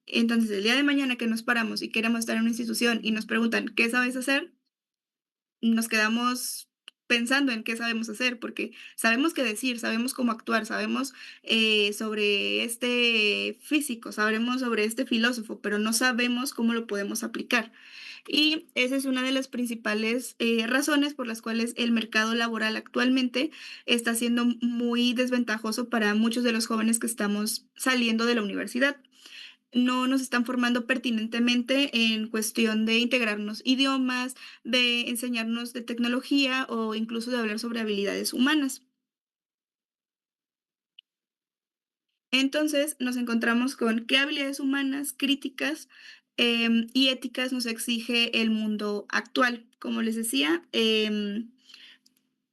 Entonces, el día de mañana que nos paramos y queremos estar en una institución y nos preguntan, ¿qué sabes hacer? Nos quedamos pensando en qué sabemos hacer, porque sabemos qué decir, sabemos cómo actuar, sabemos sobre este físico, sabremos sobre este filósofo, pero no sabemos cómo lo podemos aplicar. Y esa es una de las principales razones por las cuales el mercado laboral actualmente está siendo muy desventajoso para muchos de los jóvenes que estamos saliendo de la universidad. No nos están formando pertinentemente en cuestión de integrarnos idiomas, de enseñarnos de tecnología o incluso de hablar sobre habilidades humanas. Entonces nos encontramos con qué habilidades humanas críticas y éticas nos exige el mundo actual. Como les decía,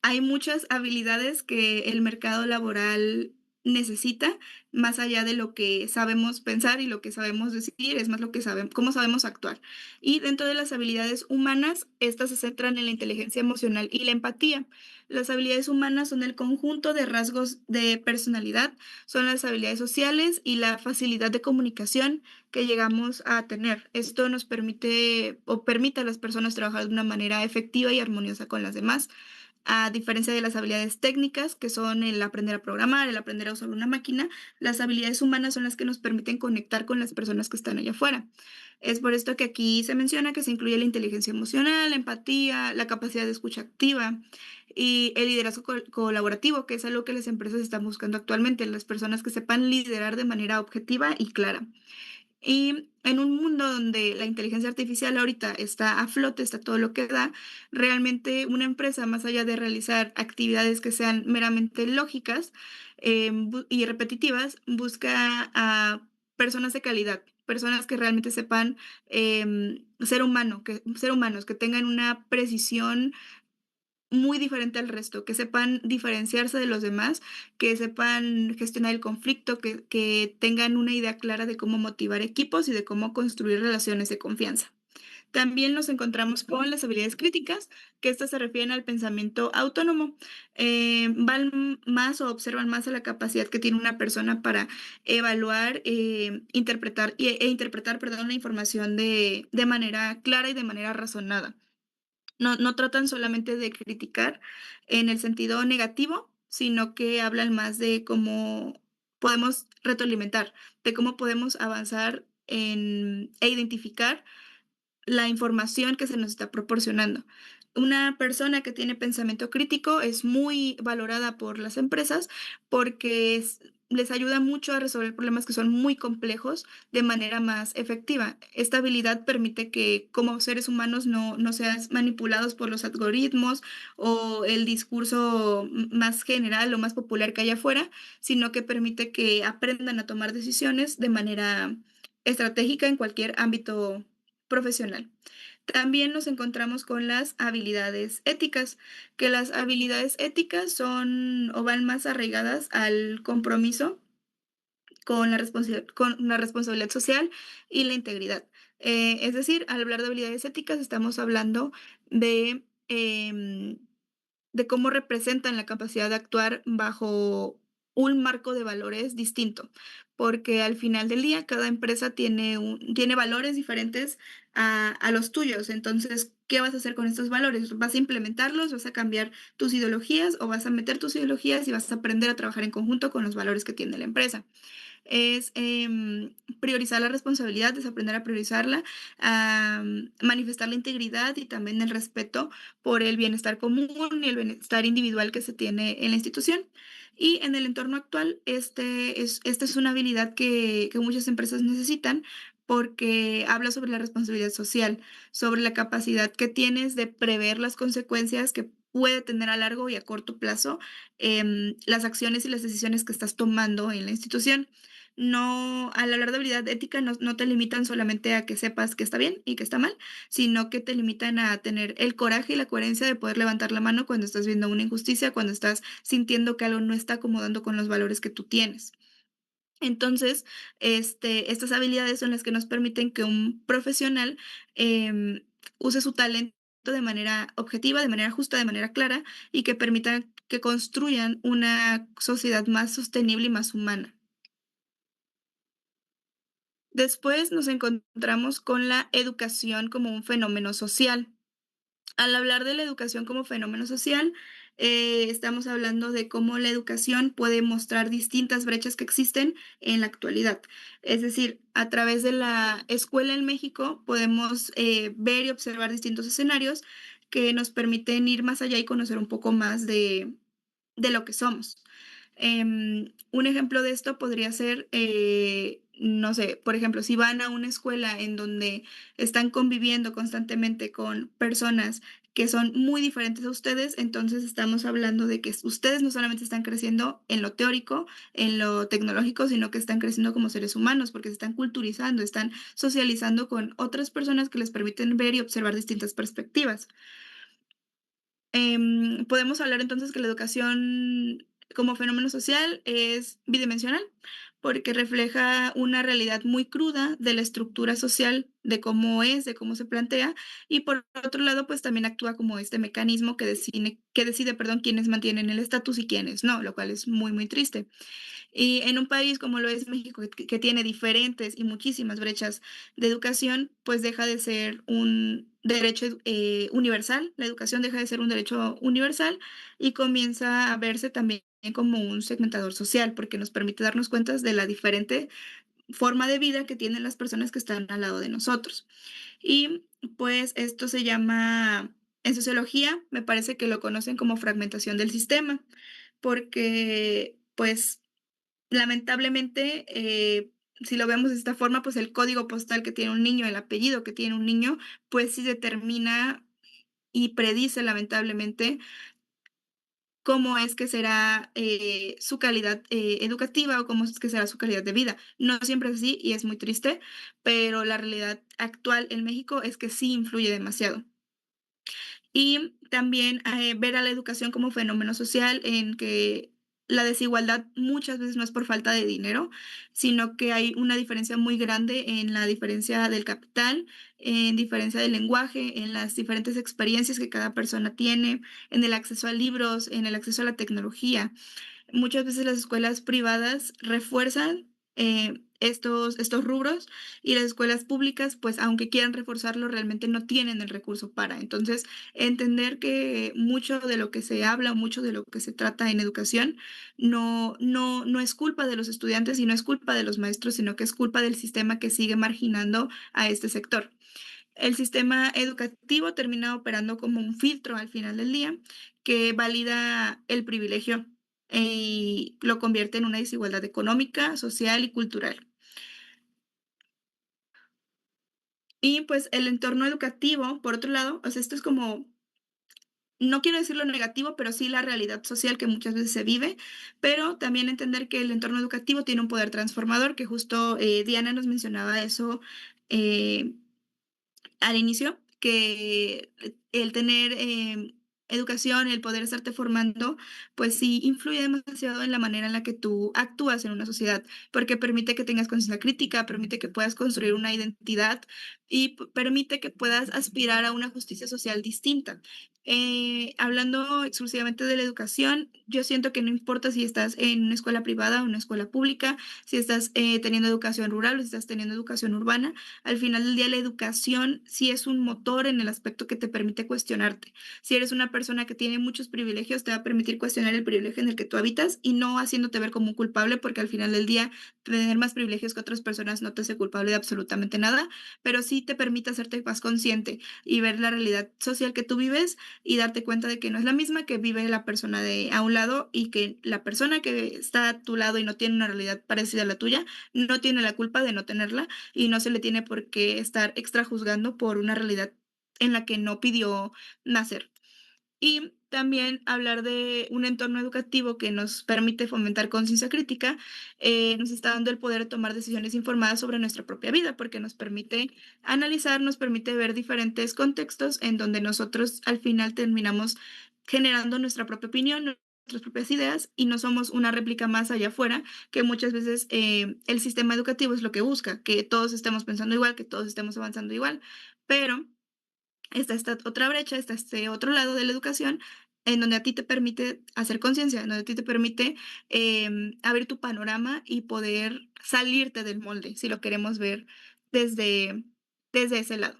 hay muchas habilidades que el mercado laboral necesita, más allá de lo que sabemos pensar y lo que sabemos decir, es más lo que sabemos, cómo sabemos actuar. Y dentro de las habilidades humanas, estas se centran en la inteligencia emocional y la empatía. Las habilidades humanas son el conjunto de rasgos de personalidad, son las habilidades sociales y la facilidad de comunicación que llegamos a tener. Esto nos permite o permite a las personas trabajar de una manera efectiva y armoniosa con las demás, a diferencia de las habilidades técnicas, que son el aprender a programar, el aprender a usar una máquina. Las habilidades humanas son las que nos permiten conectar con las personas que están allá afuera. Es por esto que aquí se menciona que se incluye la inteligencia emocional, la empatía, la capacidad de escucha activa y el liderazgo colaborativo, que es algo que las empresas están buscando actualmente, las personas que sepan liderar de manera objetiva y clara. Y en un mundo donde la inteligencia artificial ahorita está a flote, está todo lo que da, realmente una empresa, más allá de realizar actividades que sean meramente lógicas y repetitivas, busca a personas de calidad, personas que realmente sepan ser humanos, que tengan una precisión muy diferente al resto, que sepan diferenciarse de los demás, que sepan gestionar el conflicto, que tengan una idea clara de cómo motivar equipos y de cómo construir relaciones de confianza. También nos encontramos con las habilidades críticas, que estas se refieren al pensamiento autónomo. Van más o observan más a la capacidad que tiene una persona para evaluar, interpretar interpretar, perdón, la información de manera clara y de manera razonada. No tratan solamente de criticar en el sentido negativo, sino que hablan más de cómo podemos retroalimentar, de cómo podemos avanzar e identificar la información que se nos está proporcionando. Una persona que tiene pensamiento crítico es muy valorada por las empresas porque les ayuda mucho a resolver problemas que son muy complejos de manera más efectiva. Esta habilidad permite que como seres humanos no seas manipulados por los algoritmos o el discurso más general o más popular que hay afuera, sino que permite que aprendan a tomar decisiones de manera estratégica en cualquier ámbito profesional. También nos encontramos con las habilidades éticas, que las habilidades éticas son o van más arraigadas al compromiso con la responsabilidad social y la integridad. Es decir, al hablar de habilidades éticas estamos hablando de, de cómo representan la capacidad de actuar bajo un marco de valores distinto, porque al final del día cada empresa tiene valores diferentes a los tuyos. Entonces, ¿qué vas a hacer con estos valores? ¿Vas a implementarlos? ¿Vas a cambiar tus ideologías o vas a meter tus ideologías y vas a aprender a trabajar en conjunto con los valores que tiene la empresa? Es priorizar la responsabilidad, es aprender a priorizarla, a manifestar la integridad y también el respeto por el bienestar común y el bienestar individual que se tiene en la institución. Y en el entorno actual, esta es una habilidad que muchas empresas necesitan porque habla sobre la responsabilidad social, sobre la capacidad que tienes de prever las consecuencias que puede tener a largo y a corto plazo las acciones y las decisiones que estás tomando en la institución. No, al hablar de habilidad ética no te limitan solamente a que sepas que está bien y que está mal, sino que te limitan a tener el coraje y la coherencia de poder levantar la mano cuando estás viendo una injusticia, cuando estás sintiendo que algo no está acomodando con los valores que tú tienes. Entonces, estas habilidades son las que nos permiten que un profesional use su talento de manera objetiva, de manera justa, de manera clara y que permitan que construyan una sociedad más sostenible y más humana. Después nos encontramos con la educación como un fenómeno social. Al hablar de la educación como fenómeno social, estamos hablando de cómo la educación puede mostrar distintas brechas que existen en la actualidad. Es decir, a través de la escuela en México podemos ver y observar distintos escenarios que nos permiten ir más allá y conocer un poco más de lo que somos. Un ejemplo de esto podría ser, no sé, por ejemplo, si van a una escuela en donde están conviviendo constantemente con personas que son muy diferentes a ustedes, entonces estamos hablando de que ustedes no solamente están creciendo en lo teórico, en lo tecnológico, sino que están creciendo como seres humanos, porque se están culturizando, están socializando con otras personas que les permiten ver y observar distintas perspectivas. Podemos hablar entonces que la educación como fenómeno social es bidimensional, porque refleja una realidad muy cruda de la estructura social, de cómo es, de cómo se plantea, y por otro lado, pues también actúa como este mecanismo que decide, perdón, quiénes mantienen el estatus y quiénes no, lo cual es muy, muy triste. Y en un país como lo es México, que tiene diferentes y muchísimas brechas de educación, pues deja de ser un derecho universal, la educación deja de ser un derecho universal y comienza a verse también como un segmentador social, porque nos permite darnos cuenta de la diferente forma de vida que tienen las personas que están al lado de nosotros. Y pues esto se llama, en sociología, me parece que lo conocen como fragmentación del sistema, porque pues lamentablemente, si lo vemos de esta forma, pues el código postal que tiene un niño, el apellido que tiene un niño, pues sí determina y predice lamentablemente cómo es que será su calidad educativa o cómo es que será su calidad de vida. No siempre es así y es muy triste, pero la realidad actual en México es que sí influye demasiado. Y también ver a la educación como fenómeno social en que la desigualdad muchas veces no es por falta de dinero, sino que hay una diferencia muy grande en la diferencia del capital, en diferencia del lenguaje, en las diferentes experiencias que cada persona tiene, en el acceso a libros, en el acceso a la tecnología. Muchas veces las escuelas privadas refuerzan estos rubros y las escuelas públicas, pues aunque quieran reforzarlo, realmente no tienen el recurso para. Entonces, entender que mucho de lo que se habla o mucho de lo que se trata en educación no es culpa de los estudiantes y no es culpa de los maestros, sino que es culpa del sistema que sigue marginando a este sector. El sistema educativo termina operando como un filtro al final del día que valida el privilegio y lo convierte en una desigualdad económica, social y cultural. Y pues el entorno educativo, por otro lado, o sea, esto es como, no quiero decir lo negativo, pero sí la realidad social que muchas veces se vive, pero también entender que el entorno educativo tiene un poder transformador, que justo Diana nos mencionaba eso eh, al inicio, que el tener educación, el poder estarte formando, pues sí influye demasiado en la manera en la que tú actúas en una sociedad, porque permite que tengas conciencia crítica, permite que puedas construir una identidad y permite que puedas aspirar a una justicia social distinta. Hablando exclusivamente de la educación, yo siento que no importa si estás en una escuela privada o una escuela pública, si estás teniendo educación rural o si estás teniendo educación urbana, al final del día, la educación sí es un motor en el aspecto que te permite cuestionarte. Si eres una persona que tiene muchos privilegios, te va a permitir cuestionar el privilegio en el que tú habitas y no haciéndote ver como un culpable, porque al final del día, tener más privilegios que otras personas no te hace culpable de absolutamente nada, pero sí te permite hacerte más consciente y ver la realidad social que tú vives y darte cuenta de que no es la misma que vive la persona de a un lado y que la persona que está a tu lado y no tiene una realidad parecida a la tuya, no tiene la culpa de no tenerla y no se le tiene por qué estar extra juzgando por una realidad en la que no pidió nacer. Y también hablar de un entorno educativo que nos permite fomentar conciencia crítica, nos está dando el poder de tomar decisiones informadas sobre nuestra propia vida, porque nos permite analizar, nos permite ver diferentes contextos en donde nosotros al final terminamos generando nuestra propia opinión, nuestras propias ideas y no somos una réplica más allá afuera, que muchas veces el sistema educativo es lo que busca, que todos estemos pensando igual, que todos estemos avanzando igual, pero está esta otra brecha, está este otro lado de la educación en donde a ti te permite hacer conciencia, en donde a ti te permite abrir tu panorama y poder salirte del molde, si lo queremos ver desde, desde ese lado.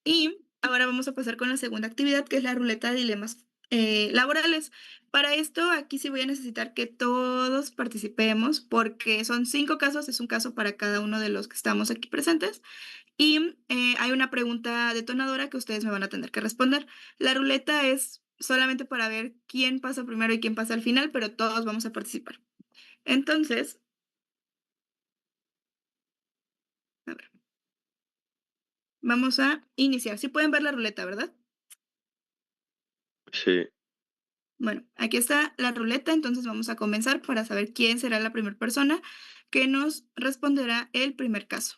Y ahora vamos a pasar con la segunda actividad, que es la ruleta de dilemas laborales. Para esto, aquí sí voy a necesitar que todos participemos, porque son 5 casos, es un caso para cada uno de los que estamos aquí presentes. Y hay una pregunta detonadora que ustedes me van a tener que responder. La ruleta es solamente para ver quién pasa primero y quién pasa al final, pero todos vamos a participar. Entonces, a ver, vamos a iniciar. Sí pueden ver la ruleta, ¿verdad? Sí, Bueno, aquí está la ruleta, entonces vamos a comenzar para saber quién será la primera persona que nos responderá el primer caso.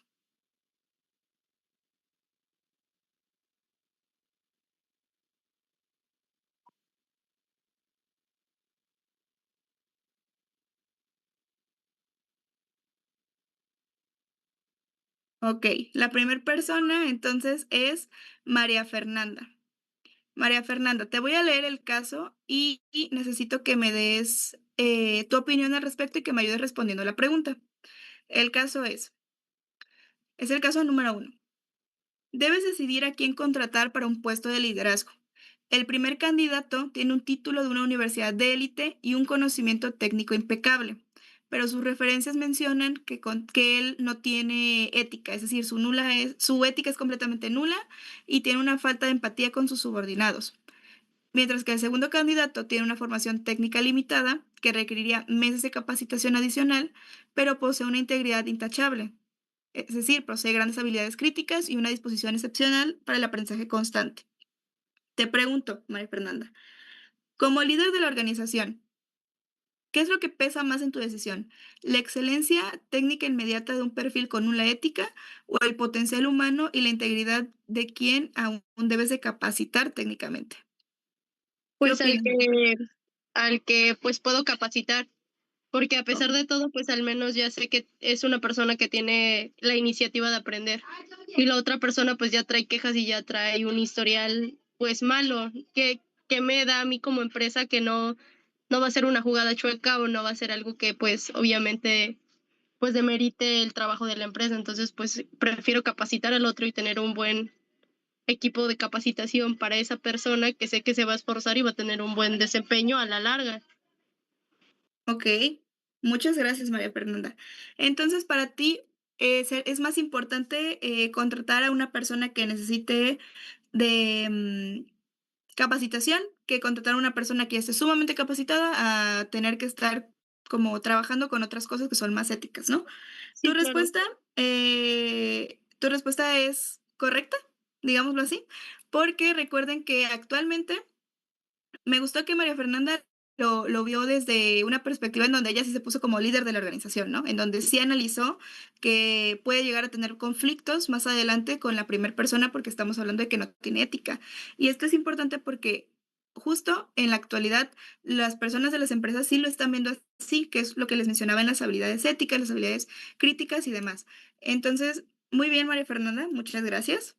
Ok, la primera persona entonces es María Fernanda. María Fernanda, te voy a leer el caso y necesito que me des tu opinión al respecto y que me ayudes respondiendo la pregunta. El caso es el caso número 1. Debes decidir a quién contratar para un puesto de liderazgo. El primer candidato tiene un título de una universidad de élite y un conocimiento técnico impecable, pero sus referencias mencionan que él no tiene ética, es decir, su ética es completamente nula y tiene una falta de empatía con sus subordinados. Mientras que el segundo candidato tiene una formación técnica limitada que requeriría meses de capacitación adicional, pero posee una integridad intachable. Es decir, posee grandes habilidades críticas y una disposición excepcional para el aprendizaje constante. Te pregunto, María Fernanda, como líder de la organización, ¿qué es lo que pesa más en tu decisión? ¿La excelencia técnica inmediata de un perfil con una ética o el potencial humano y la integridad de quien aún debes de capacitar técnicamente? ¿Qué Pues opinas? al que pues puedo capacitar, porque a Oh, pesar de todo, pues al menos ya sé que es una persona que tiene la iniciativa de aprender. Y la otra persona pues ya trae quejas y ya trae un historial pues malo, que me da a mí como empresa que no va a ser una jugada chueca o no va a ser algo que pues obviamente pues demerite el trabajo de la empresa. Entonces pues prefiero capacitar al otro y tener un buen equipo de capacitación para esa persona que sé que se va a esforzar y va a tener un buen desempeño a la larga. ok, muchas gracias, María Fernanda. Entonces, para ti, es más importante contratar a una persona que necesite de capacitación que contratar a una persona que esté sumamente capacitada a tener que estar como trabajando con otras cosas que son más éticas, ¿no? Tu Sí, claro. respuesta, tu respuesta es correcta, digámoslo así, porque recuerden que actualmente me gustó que María Fernanda lo vio desde una perspectiva en donde ella sí se puso como líder de la organización, ¿no? En donde sí analizó que puede llegar a tener conflictos más adelante con la primera persona porque estamos hablando de que no tiene ética. Y esto es importante porque justo en la actualidad las personas de las empresas sí lo están viendo así, que es lo que les mencionaba en las habilidades éticas, las habilidades críticas y demás. Entonces, muy bien, María Fernanda, muchas gracias.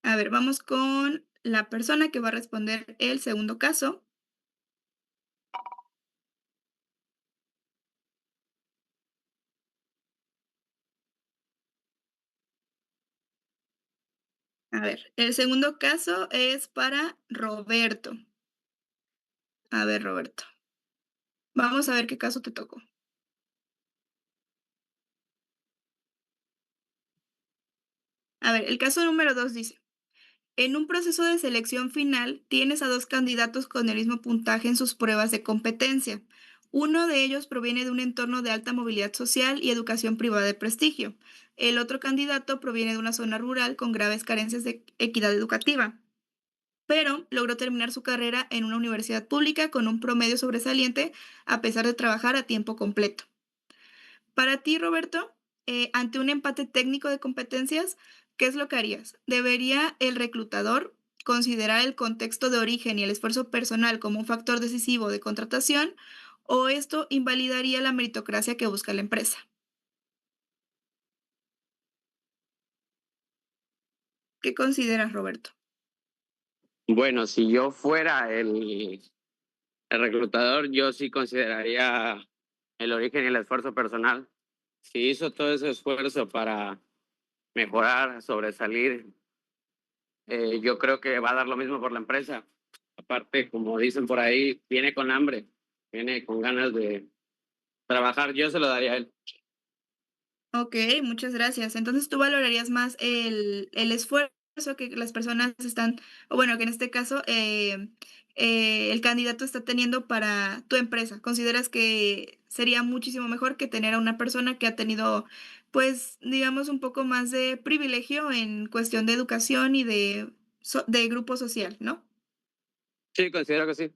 A ver, vamos con la persona que va a responder el segundo caso. A ver, el segundo caso es para Roberto. A ver, Roberto, vamos a ver qué caso te tocó. A ver, el caso número 2 dice, en un proceso de selección final tienes a dos candidatos con el mismo puntaje en sus pruebas de competencia. Uno de ellos proviene de un entorno de alta movilidad social y educación privada de prestigio. El otro candidato proviene de una zona rural con graves carencias de equidad educativa, pero logró terminar su carrera en una universidad pública con un promedio sobresaliente a pesar de trabajar a tiempo completo. Para ti, Roberto, ante un empate técnico de competencias, ¿qué es lo que harías? ¿Debería el reclutador considerar el contexto de origen y el esfuerzo personal como un factor decisivo de contratación o esto invalidaría la meritocracia que busca la empresa? ¿Qué consideras, Roberto? Bueno, si yo fuera el reclutador, yo sí consideraría el origen y el esfuerzo personal. Si hizo todo ese esfuerzo para mejorar, sobresalir, yo creo que va a dar lo mismo por la empresa. Aparte, como dicen por ahí, viene con hambre, viene con ganas de trabajar. Yo se lo daría a él. Ok, muchas gracias. Entonces, ¿tú valorarías más el esfuerzo que las personas están, o bueno, que en este caso el candidato está teniendo para tu empresa? ¿Consideras que sería muchísimo mejor que tener a una persona que ha tenido, pues, digamos, un poco más de privilegio en cuestión de educación y de grupo social, ¿no? Sí, considero que sí.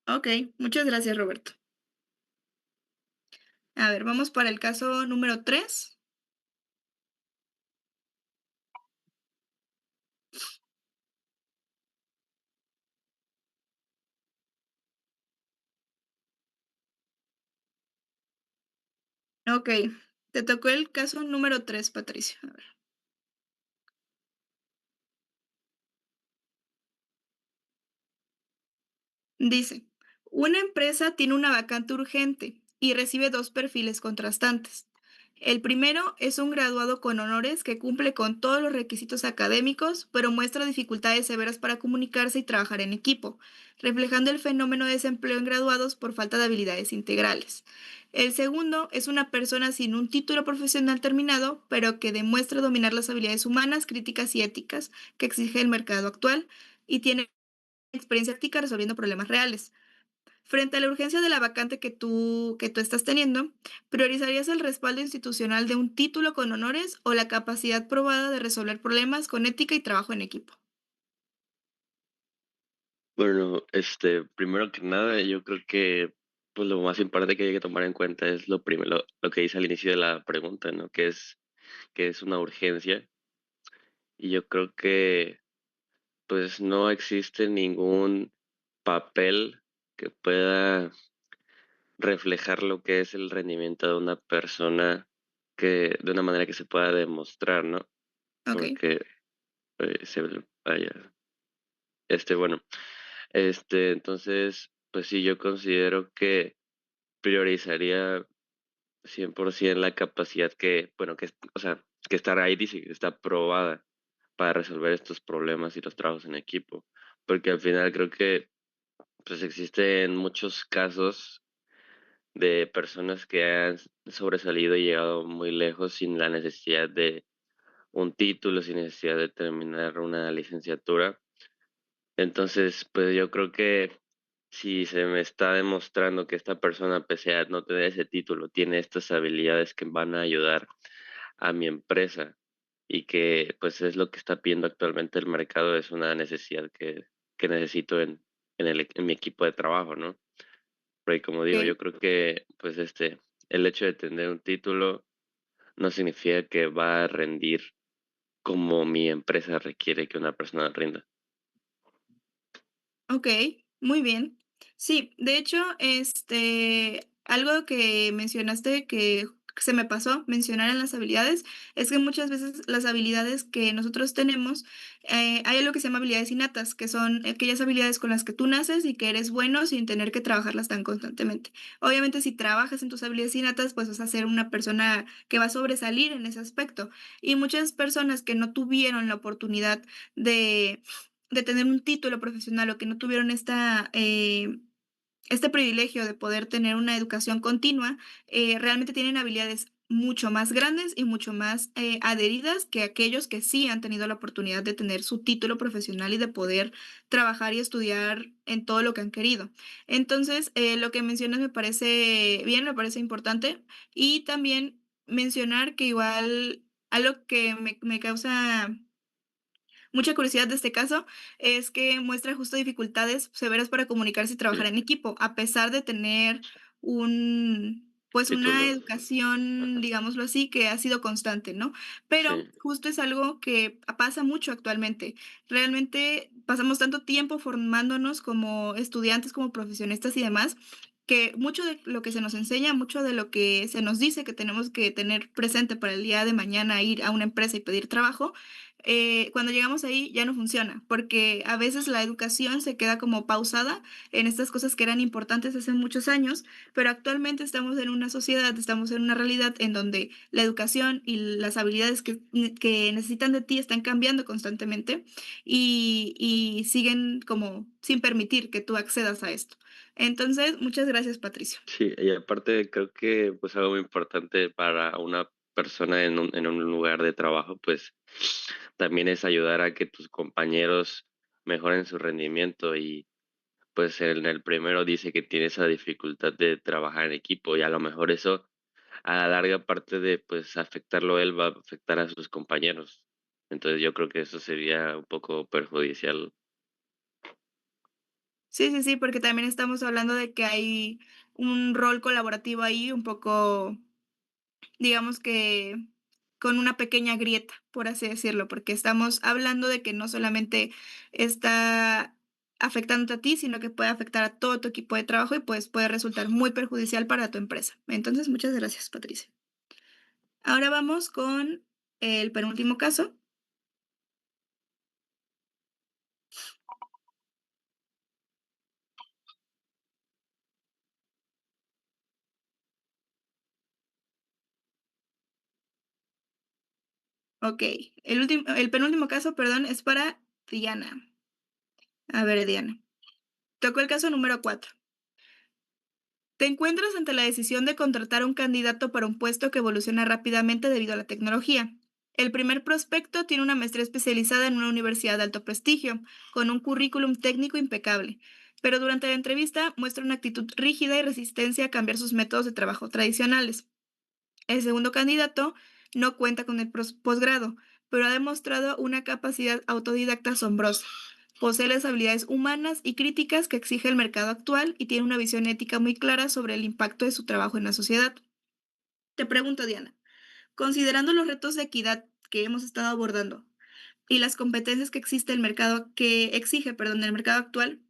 Ok, muchas gracias, Roberto. A ver, vamos para el caso número 3. Ok, te tocó el caso número 3, Patricia. A ver. Dice, una empresa tiene una vacante urgente y recibe dos perfiles contrastantes. El primero es un graduado con honores que cumple con todos los requisitos académicos, pero muestra dificultades severas para comunicarse y trabajar en equipo, reflejando el fenómeno de desempleo en graduados por falta de habilidades integrales. El segundo es una persona sin un título profesional terminado, pero que demuestra dominar las habilidades humanas, críticas y éticas que exige el mercado actual y tiene experiencia práctica resolviendo problemas reales. Frente a la urgencia de la vacante que tú estás teniendo, ¿priorizarías el respaldo institucional de un título con honores o la capacidad probada de resolver problemas con ética y trabajo en equipo? Bueno, primero que nada, yo creo que pues lo más importante que hay que tomar en cuenta es lo primero, lo que dice al inicio de la pregunta, ¿no? Que es una urgencia. Y yo creo que pues no existe ningún papel que pueda reflejar lo que es el rendimiento de una persona que de una manera que se pueda demostrar, ¿no? Ok, Porque vaya, bueno, entonces, pues sí, yo considero que priorizaría 100% la capacidad que, bueno, o sea, que estar ahí dice que está probada para resolver estos problemas y los trabajos en equipo, porque al final creo que pues existen muchos casos de personas que han sobresalido y llegado muy lejos sin la necesidad de un título, sin necesidad de terminar una licenciatura. Entonces, pues yo creo que si se me está demostrando que esta persona, pese a no tener ese título, tiene estas habilidades que van a ayudar a mi empresa y que pues es lo que está pidiendo actualmente el mercado, es una necesidad que necesito en mi equipo de trabajo, ¿no? Porque como digo, ok. yo creo que pues el hecho de tener un título no significa que va a rendir como mi empresa requiere que una persona rinda. Ok, muy bien. Sí, de hecho, algo que mencionaste que se me pasó mencionar en las habilidades es que muchas veces las habilidades que nosotros tenemos, hay algo que se llama habilidades innatas, que son aquellas habilidades con las que tú naces y que eres bueno sin tener que trabajarlas tan constantemente. Obviamente, si trabajas en tus habilidades innatas, pues vas a ser una persona que va a sobresalir en ese aspecto. Y muchas personas que no tuvieron la oportunidad de tener un título profesional o que no tuvieron este privilegio de poder tener una educación continua, realmente tienen habilidades mucho más grandes y mucho más adheridas que aquellos que sí han tenido la oportunidad de tener su título profesional y de poder trabajar y estudiar en todo lo que han querido. Entonces, lo que mencionas me parece bien, me parece importante y también mencionar que igual algo que me causa mucha curiosidad de este caso es que muestra justo dificultades severas para comunicarse y Sí, trabajar en equipo, a pesar de tener pues una título. educación, Ajá. digámoslo así, que ha sido constante, ¿no? Pero Sí, justo es algo que pasa mucho actualmente. Realmente pasamos tanto tiempo formándonos como estudiantes, como profesionistas y demás, que mucho de lo que se nos enseña, mucho de lo que se nos dice que tenemos que tener presente para el día de mañana ir a una empresa y pedir trabajo, cuando llegamos ahí ya no funciona, porque a veces la educación se queda como pausada en estas cosas que eran importantes hace muchos años, pero actualmente estamos en una sociedad, estamos en una realidad en donde la educación y las habilidades que necesitan de ti están cambiando constantemente y siguen como sin permitir que tú accedas a esto. Entonces, muchas gracias, Patricio. sí, y aparte creo que pues algo muy importante para una persona en un lugar de trabajo, pues también es ayudar a que tus compañeros mejoren su rendimiento y pues en el primero dice que tiene esa dificultad de trabajar en equipo y a lo mejor eso a la larga parte de pues afectarlo él va a afectar a sus compañeros. Entonces yo creo que eso sería un poco perjudicial. Sí, sí, sí, porque también estamos hablando de que hay un rol colaborativo ahí un poco, digamos que con una pequeña grieta, por así decirlo, porque estamos hablando de que no solamente está afectando a ti, sino que puede afectar a todo tu equipo de trabajo y pues puede resultar muy perjudicial para tu empresa. Entonces, muchas gracias, Patricia. Ahora vamos con el penúltimo caso. Ok, el penúltimo caso, perdón, es para Diana. A ver, Diana. Tocó el caso número 4. Te encuentras ante la decisión de contratar a un candidato para un puesto que evoluciona rápidamente debido a la tecnología. El primer prospecto tiene una maestría especializada en una universidad de alto prestigio, con un currículum técnico impecable, pero durante la entrevista muestra una actitud rígida y resistencia a cambiar sus métodos de trabajo tradicionales. El segundo candidato no cuenta con el posgrado, pero ha demostrado una capacidad autodidacta asombrosa. Posee las habilidades humanas y críticas que exige el mercado actual y tiene una visión ética muy clara sobre el impacto de su trabajo en la sociedad. Te pregunto, Diana, considerando los retos de equidad que hemos estado abordando y las competencias que existe el mercado, que exige, perdón, el mercado actual,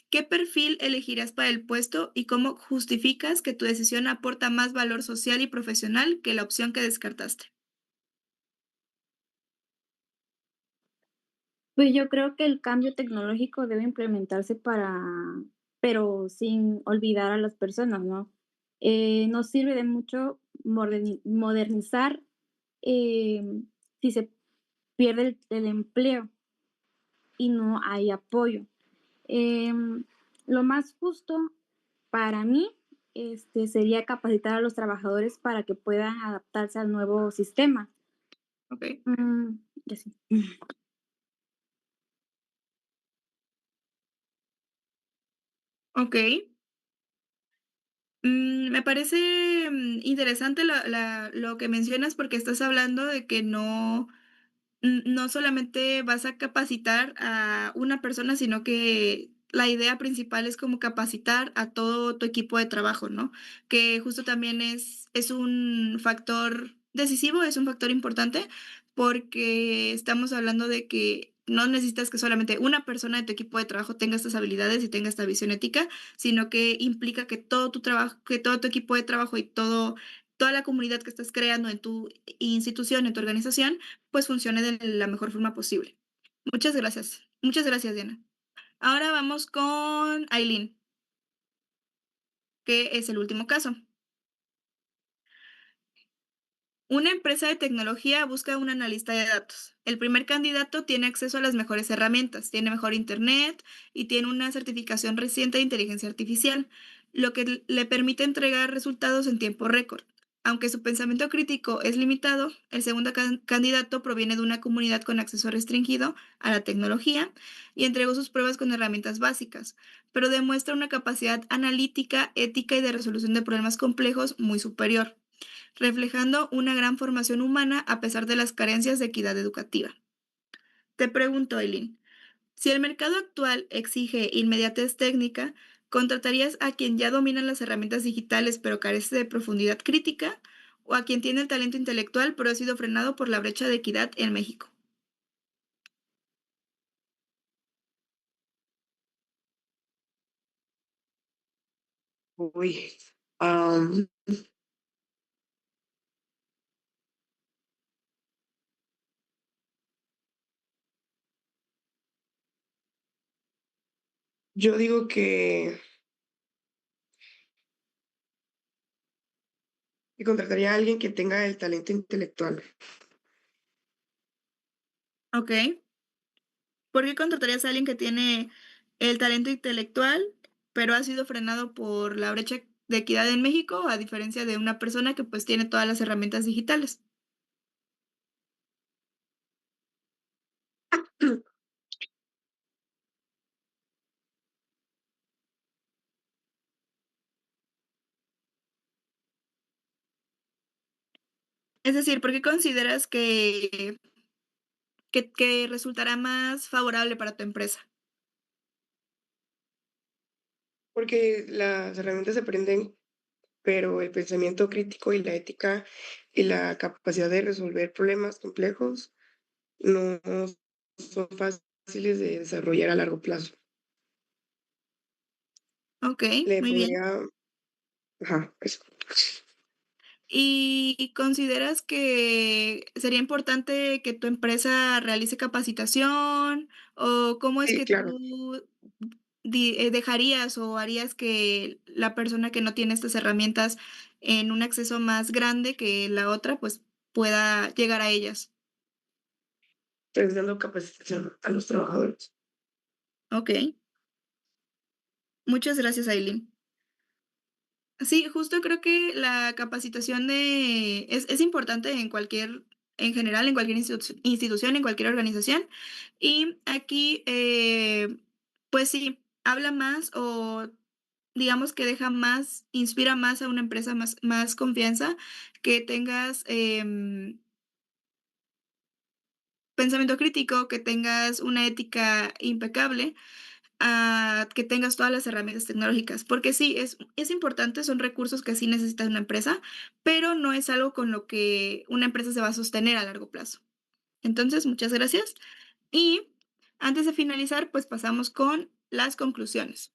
¿qué perfil elegirás para el puesto y cómo justificas que tu decisión aporta más valor social y profesional que la opción que descartaste? Pues yo creo que el cambio tecnológico debe implementarse pero sin olvidar a las personas, ¿no? No sirve de mucho modernizar si se pierde el empleo y no hay apoyo. Em, lo más justo para mí sería capacitar a los trabajadores para que puedan adaptarse al nuevo sistema. ¿Ok? Y así. Ok. Me parece interesante lo que mencionas porque estás hablando de que no solamente vas a capacitar a una persona, sino que la idea principal es como capacitar a todo tu equipo de trabajo, ¿no? Que justo también es un factor decisivo, es un factor importante, porque estamos hablando de que no necesitas que solamente una persona de tu equipo de trabajo tenga estas habilidades y tenga esta visión ética, sino que implica que todo tu trabajo, que todo tu equipo de trabajo y toda la comunidad que estás creando en tu institución, en tu organización, pues funcione de la mejor forma posible. Muchas gracias. Muchas gracias, Diana. Ahora vamos con Aileen, que es el último caso. Una empresa de tecnología busca un analista de datos. El primer candidato tiene acceso a las mejores herramientas, tiene mejor internet y tiene una certificación reciente de inteligencia artificial, lo que le permite entregar resultados en tiempo récord. Aunque su pensamiento crítico es limitado, el segundo candidato proviene de una comunidad con acceso restringido a la tecnología y entregó sus pruebas con herramientas básicas, pero demuestra una capacidad analítica, ética y de resolución de problemas complejos muy superior, reflejando una gran formación humana a pesar de las carencias de equidad educativa. Te pregunto, Eileen, si el mercado actual exige inmediatez técnica, ¿contratarías a quien ya domina las herramientas digitales pero carece de profundidad crítica o a quien tiene el talento intelectual pero ha sido frenado por la brecha de equidad en México? Uy, am, yo digo que contrataría a alguien que tenga el talento intelectual, Ok. ¿Por qué contratarías a alguien que tiene el talento intelectual pero ha sido frenado por la brecha de equidad en México, a diferencia de una persona que pues tiene todas las herramientas digitales? Es decir, ¿por qué consideras que resultará más favorable para tu empresa? porque las herramientas se aprenden, pero el pensamiento crítico y la ética y la capacidad de resolver problemas complejos no son fáciles de desarrollar a largo plazo. Ok, Le muy bien. pondría, ajá, eso. ¿Y consideras que sería importante que tu empresa realice capacitación? ¿O cómo es Sí, que claro. tú dejarías o harías que la persona que no tiene estas herramientas en un acceso más grande que la otra, pues pueda llegar a ellas? Pues dando capacitación a los trabajadores. Ok, muchas gracias, Aileen. Sí, justo creo que la capacitación es importante en cualquier, en general, en cualquier institución, en cualquier organización. Y aquí, pues sí, habla más o digamos que deja más, inspira más a una empresa más confianza, que tengas pensamiento crítico, que tengas una ética impecable, a que tengas todas las herramientas tecnológicas, porque sí, es importante, son recursos que sí necesita una empresa, pero no es algo con lo que una empresa se va a sostener a largo plazo. Entonces, muchas gracias. Y antes de finalizar, pues pasamos con las conclusiones.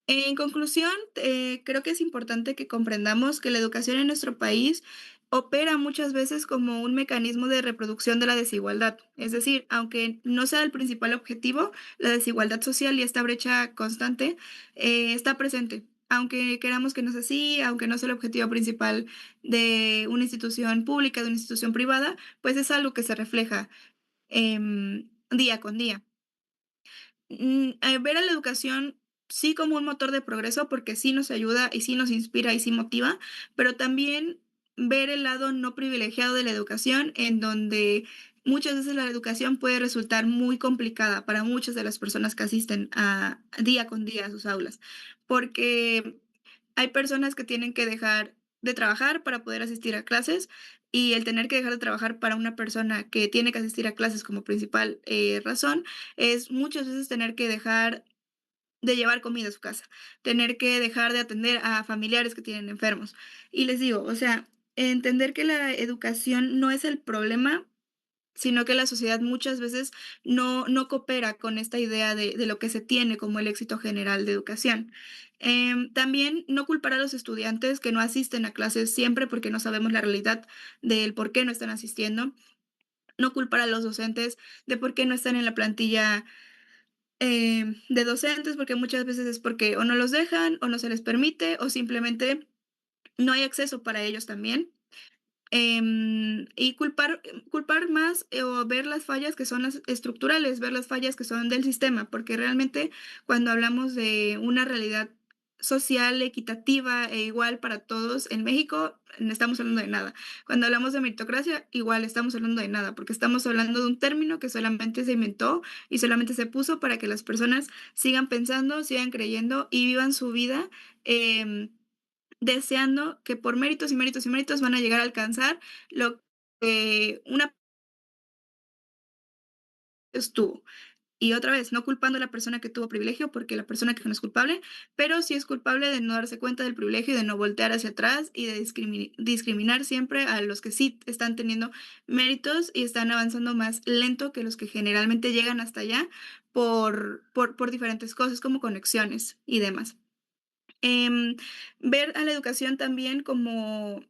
En conclusión, creo que es importante que comprendamos que la educación en nuestro país opera muchas veces como un mecanismo de reproducción de la desigualdad. Es decir, aunque no sea el principal objetivo, la desigualdad social y esta brecha constante está presente. Aunque queramos que no sea así, aunque no sea el objetivo principal de una institución pública, de una institución privada, pues es algo que se refleja día con día. Ver a la educación sí como un motor de progreso, porque sí nos ayuda y sí nos inspira y sí motiva, pero también ver el lado no privilegiado de la educación, en donde muchas veces la educación puede resultar muy complicada para muchas de las personas que asisten a día con día a sus aulas, porque hay personas que tienen que dejar de trabajar para poder asistir a clases, y el tener que dejar de trabajar para una persona que tiene que asistir a clases como principal razón es muchas veces tener que dejar de llevar comida a su casa, tener que dejar de atender a familiares que tienen enfermos. Y les digo, o sea, entender que la educación no es el problema, sino que la sociedad muchas veces no coopera con esta idea de lo que se tiene como el éxito general de educación. También no culpar a los estudiantes que no asisten a clases siempre porque no sabemos la realidad del por qué no están asistiendo. No culpar a los docentes de por qué no están en la plantilla de docentes, porque muchas veces es porque o no los dejan o no se les permite o simplemente no hay acceso para ellos también. Y culpar más o ver las fallas que son las estructurales, ver las fallas que son del sistema, porque realmente cuando hablamos de una realidad social, equitativa e igual para todos en México, no estamos hablando de nada. Cuando hablamos de meritocracia, igual estamos hablando de nada, porque estamos hablando de un término que solamente se inventó y solamente se puso para que las personas sigan pensando, sigan creyendo y vivan su vida. em, Deseando que por méritos y méritos y méritos van a llegar a alcanzar lo que una estuvo. Y otra vez, no culpando a la persona que tuvo privilegio, porque la persona que no es culpable, pero sí es culpable de no darse cuenta del privilegio y de no voltear hacia atrás y de discriminar siempre a los que sí están teniendo méritos y están avanzando más lento que los que generalmente llegan hasta allá por diferentes cosas como conexiones y demás. Em, Ver a la educación también como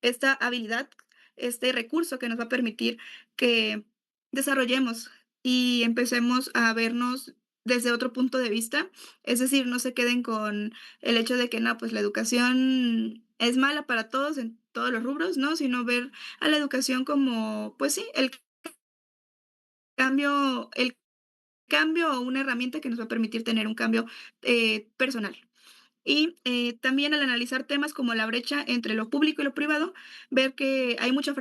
esta habilidad, este recurso que nos va a permitir que desarrollemos y empecemos a vernos desde otro punto de vista. Es decir, no se queden con el hecho de que no, pues la educación es mala para todos en todos los rubros, ¿no? Sino ver a la educación como, pues sí, el cambio o una herramienta que nos va a permitir tener un cambio personal. Y también al analizar temas como la brecha entre lo público y lo privado, ver que hay mucha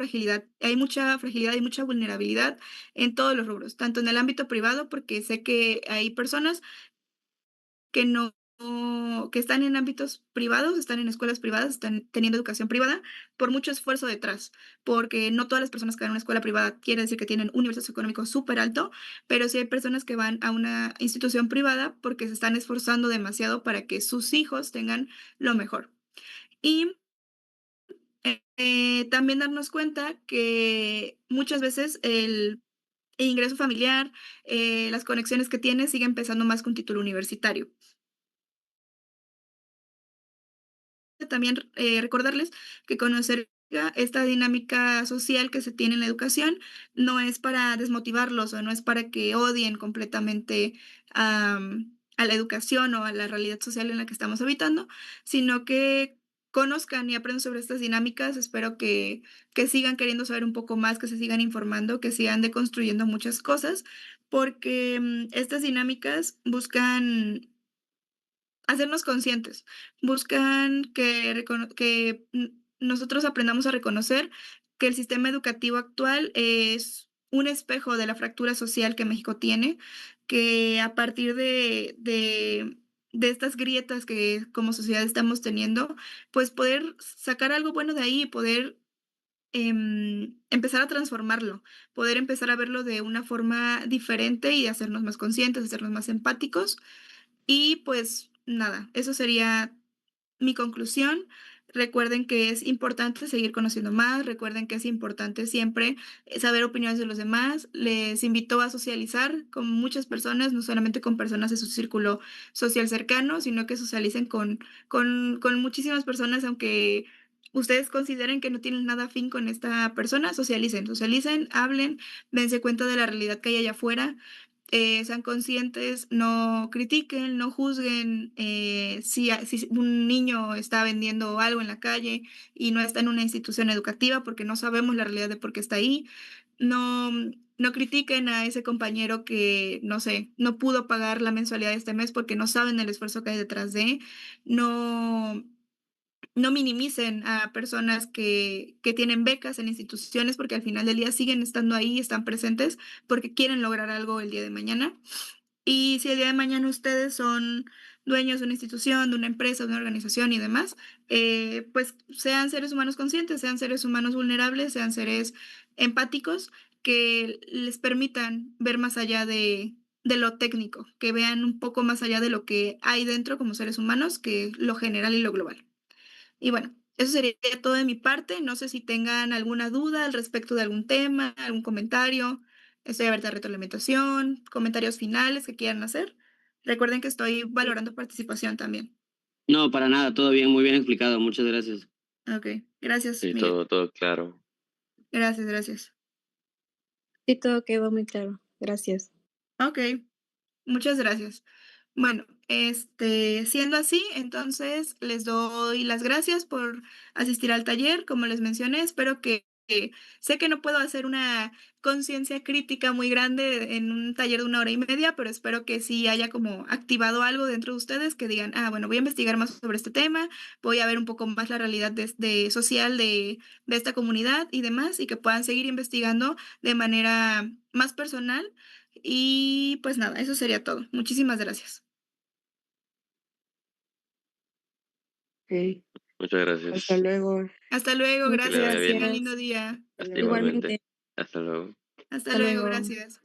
vulnerabilidad en todos los rubros, tanto en el ámbito privado, porque sé que hay personas que que están en ámbitos privados, están en escuelas privadas, están teniendo educación privada, por mucho esfuerzo detrás, porque no todas las personas que van a una escuela privada quiere decir que tienen un nivel socioeconómico súper alto, pero sí hay personas que van a una institución privada porque se están esforzando demasiado para que sus hijos tengan lo mejor. Y también darnos cuenta que muchas veces el ingreso familiar, las conexiones que tienes siguen pesando más que un título universitario. también recordarles que conocer esta dinámica social que se tiene en la educación no es para desmotivarlos o no es para que odien completamente a la educación o a la realidad social en la que estamos habitando, sino que conozcan y aprendan sobre estas dinámicas. Espero que sigan queriendo saber un poco más, que se sigan informando, que sigan deconstruyendo muchas cosas, porque estas dinámicas buscan hacernos conscientes, buscan que nosotros aprendamos a reconocer que el sistema educativo actual es un espejo de la fractura social que México tiene, que a partir de estas grietas que como sociedad estamos teniendo, pues poder sacar algo bueno de ahí, poder empezar a transformarlo, poder empezar a verlo de una forma diferente y hacernos más conscientes, hacernos más empáticos. Y pues nada, eso sería mi conclusión. Recuerden que es importante seguir conociendo más, recuerden que es importante siempre saber opiniones de los demás. Les invito a socializar con muchas personas, no solamente con personas de su círculo social cercano, sino que socialicen con muchísimas personas, aunque ustedes consideren que no tienen nada afín con esta persona, socialicen, hablen, dense cuenta de la realidad que hay allá afuera, sean conscientes, no critiquen, no juzguen si un niño está vendiendo algo en la calle y no está en una institución educativa porque no sabemos la realidad de por qué está ahí. No, no critiquen a ese compañero que, no sé, no pudo pagar la mensualidad de este mes porque no saben el esfuerzo que hay detrás de. No, no minimicen a personas que tienen becas en instituciones porque al final del día siguen estando ahí, están presentes porque quieren lograr algo el día de mañana. Y si el día de mañana ustedes son dueños de una institución, de una empresa, de una organización y demás, pues sean seres humanos conscientes, sean seres humanos vulnerables, sean seres empáticos que les permitan ver más allá de lo técnico, que vean un poco más allá de lo que hay dentro como seres humanos, que lo general y lo global. Y bueno, eso sería todo de mi parte. No sé si tengan alguna duda al respecto de algún tema, algún comentario. Estoy abierta a retroalimentación, comentarios finales que quieran hacer. Recuerden que estoy valorando participación también. No, para nada, todo bien, muy bien explicado, muchas gracias. Ok, gracias, Sí, Miguel. todo claro. Gracias, gracias. Sí, todo quedó muy claro. Gracias. Ok, muchas gracias. Bueno, siendo así, entonces les doy las gracias por asistir al taller. Como les mencioné, espero que sé que no puedo hacer una conciencia crítica muy grande en un taller de 1 hora y media, pero espero que sí haya como activado algo dentro de ustedes que digan, ah, bueno, voy a investigar más sobre este tema, voy a ver un poco más la realidad social de esta comunidad y demás, y que puedan seguir investigando de manera más personal. Y pues nada, eso sería todo. Muchísimas gracias. Ok, Muchas hasta gracias. luego. Hasta luego, Muchas Que le vaya gracias. bien. Tengan gracias. lindo día. Hasta Hasta luego. igualmente. Igualmente. Hasta luego. Hasta Hasta luego, luego. gracias.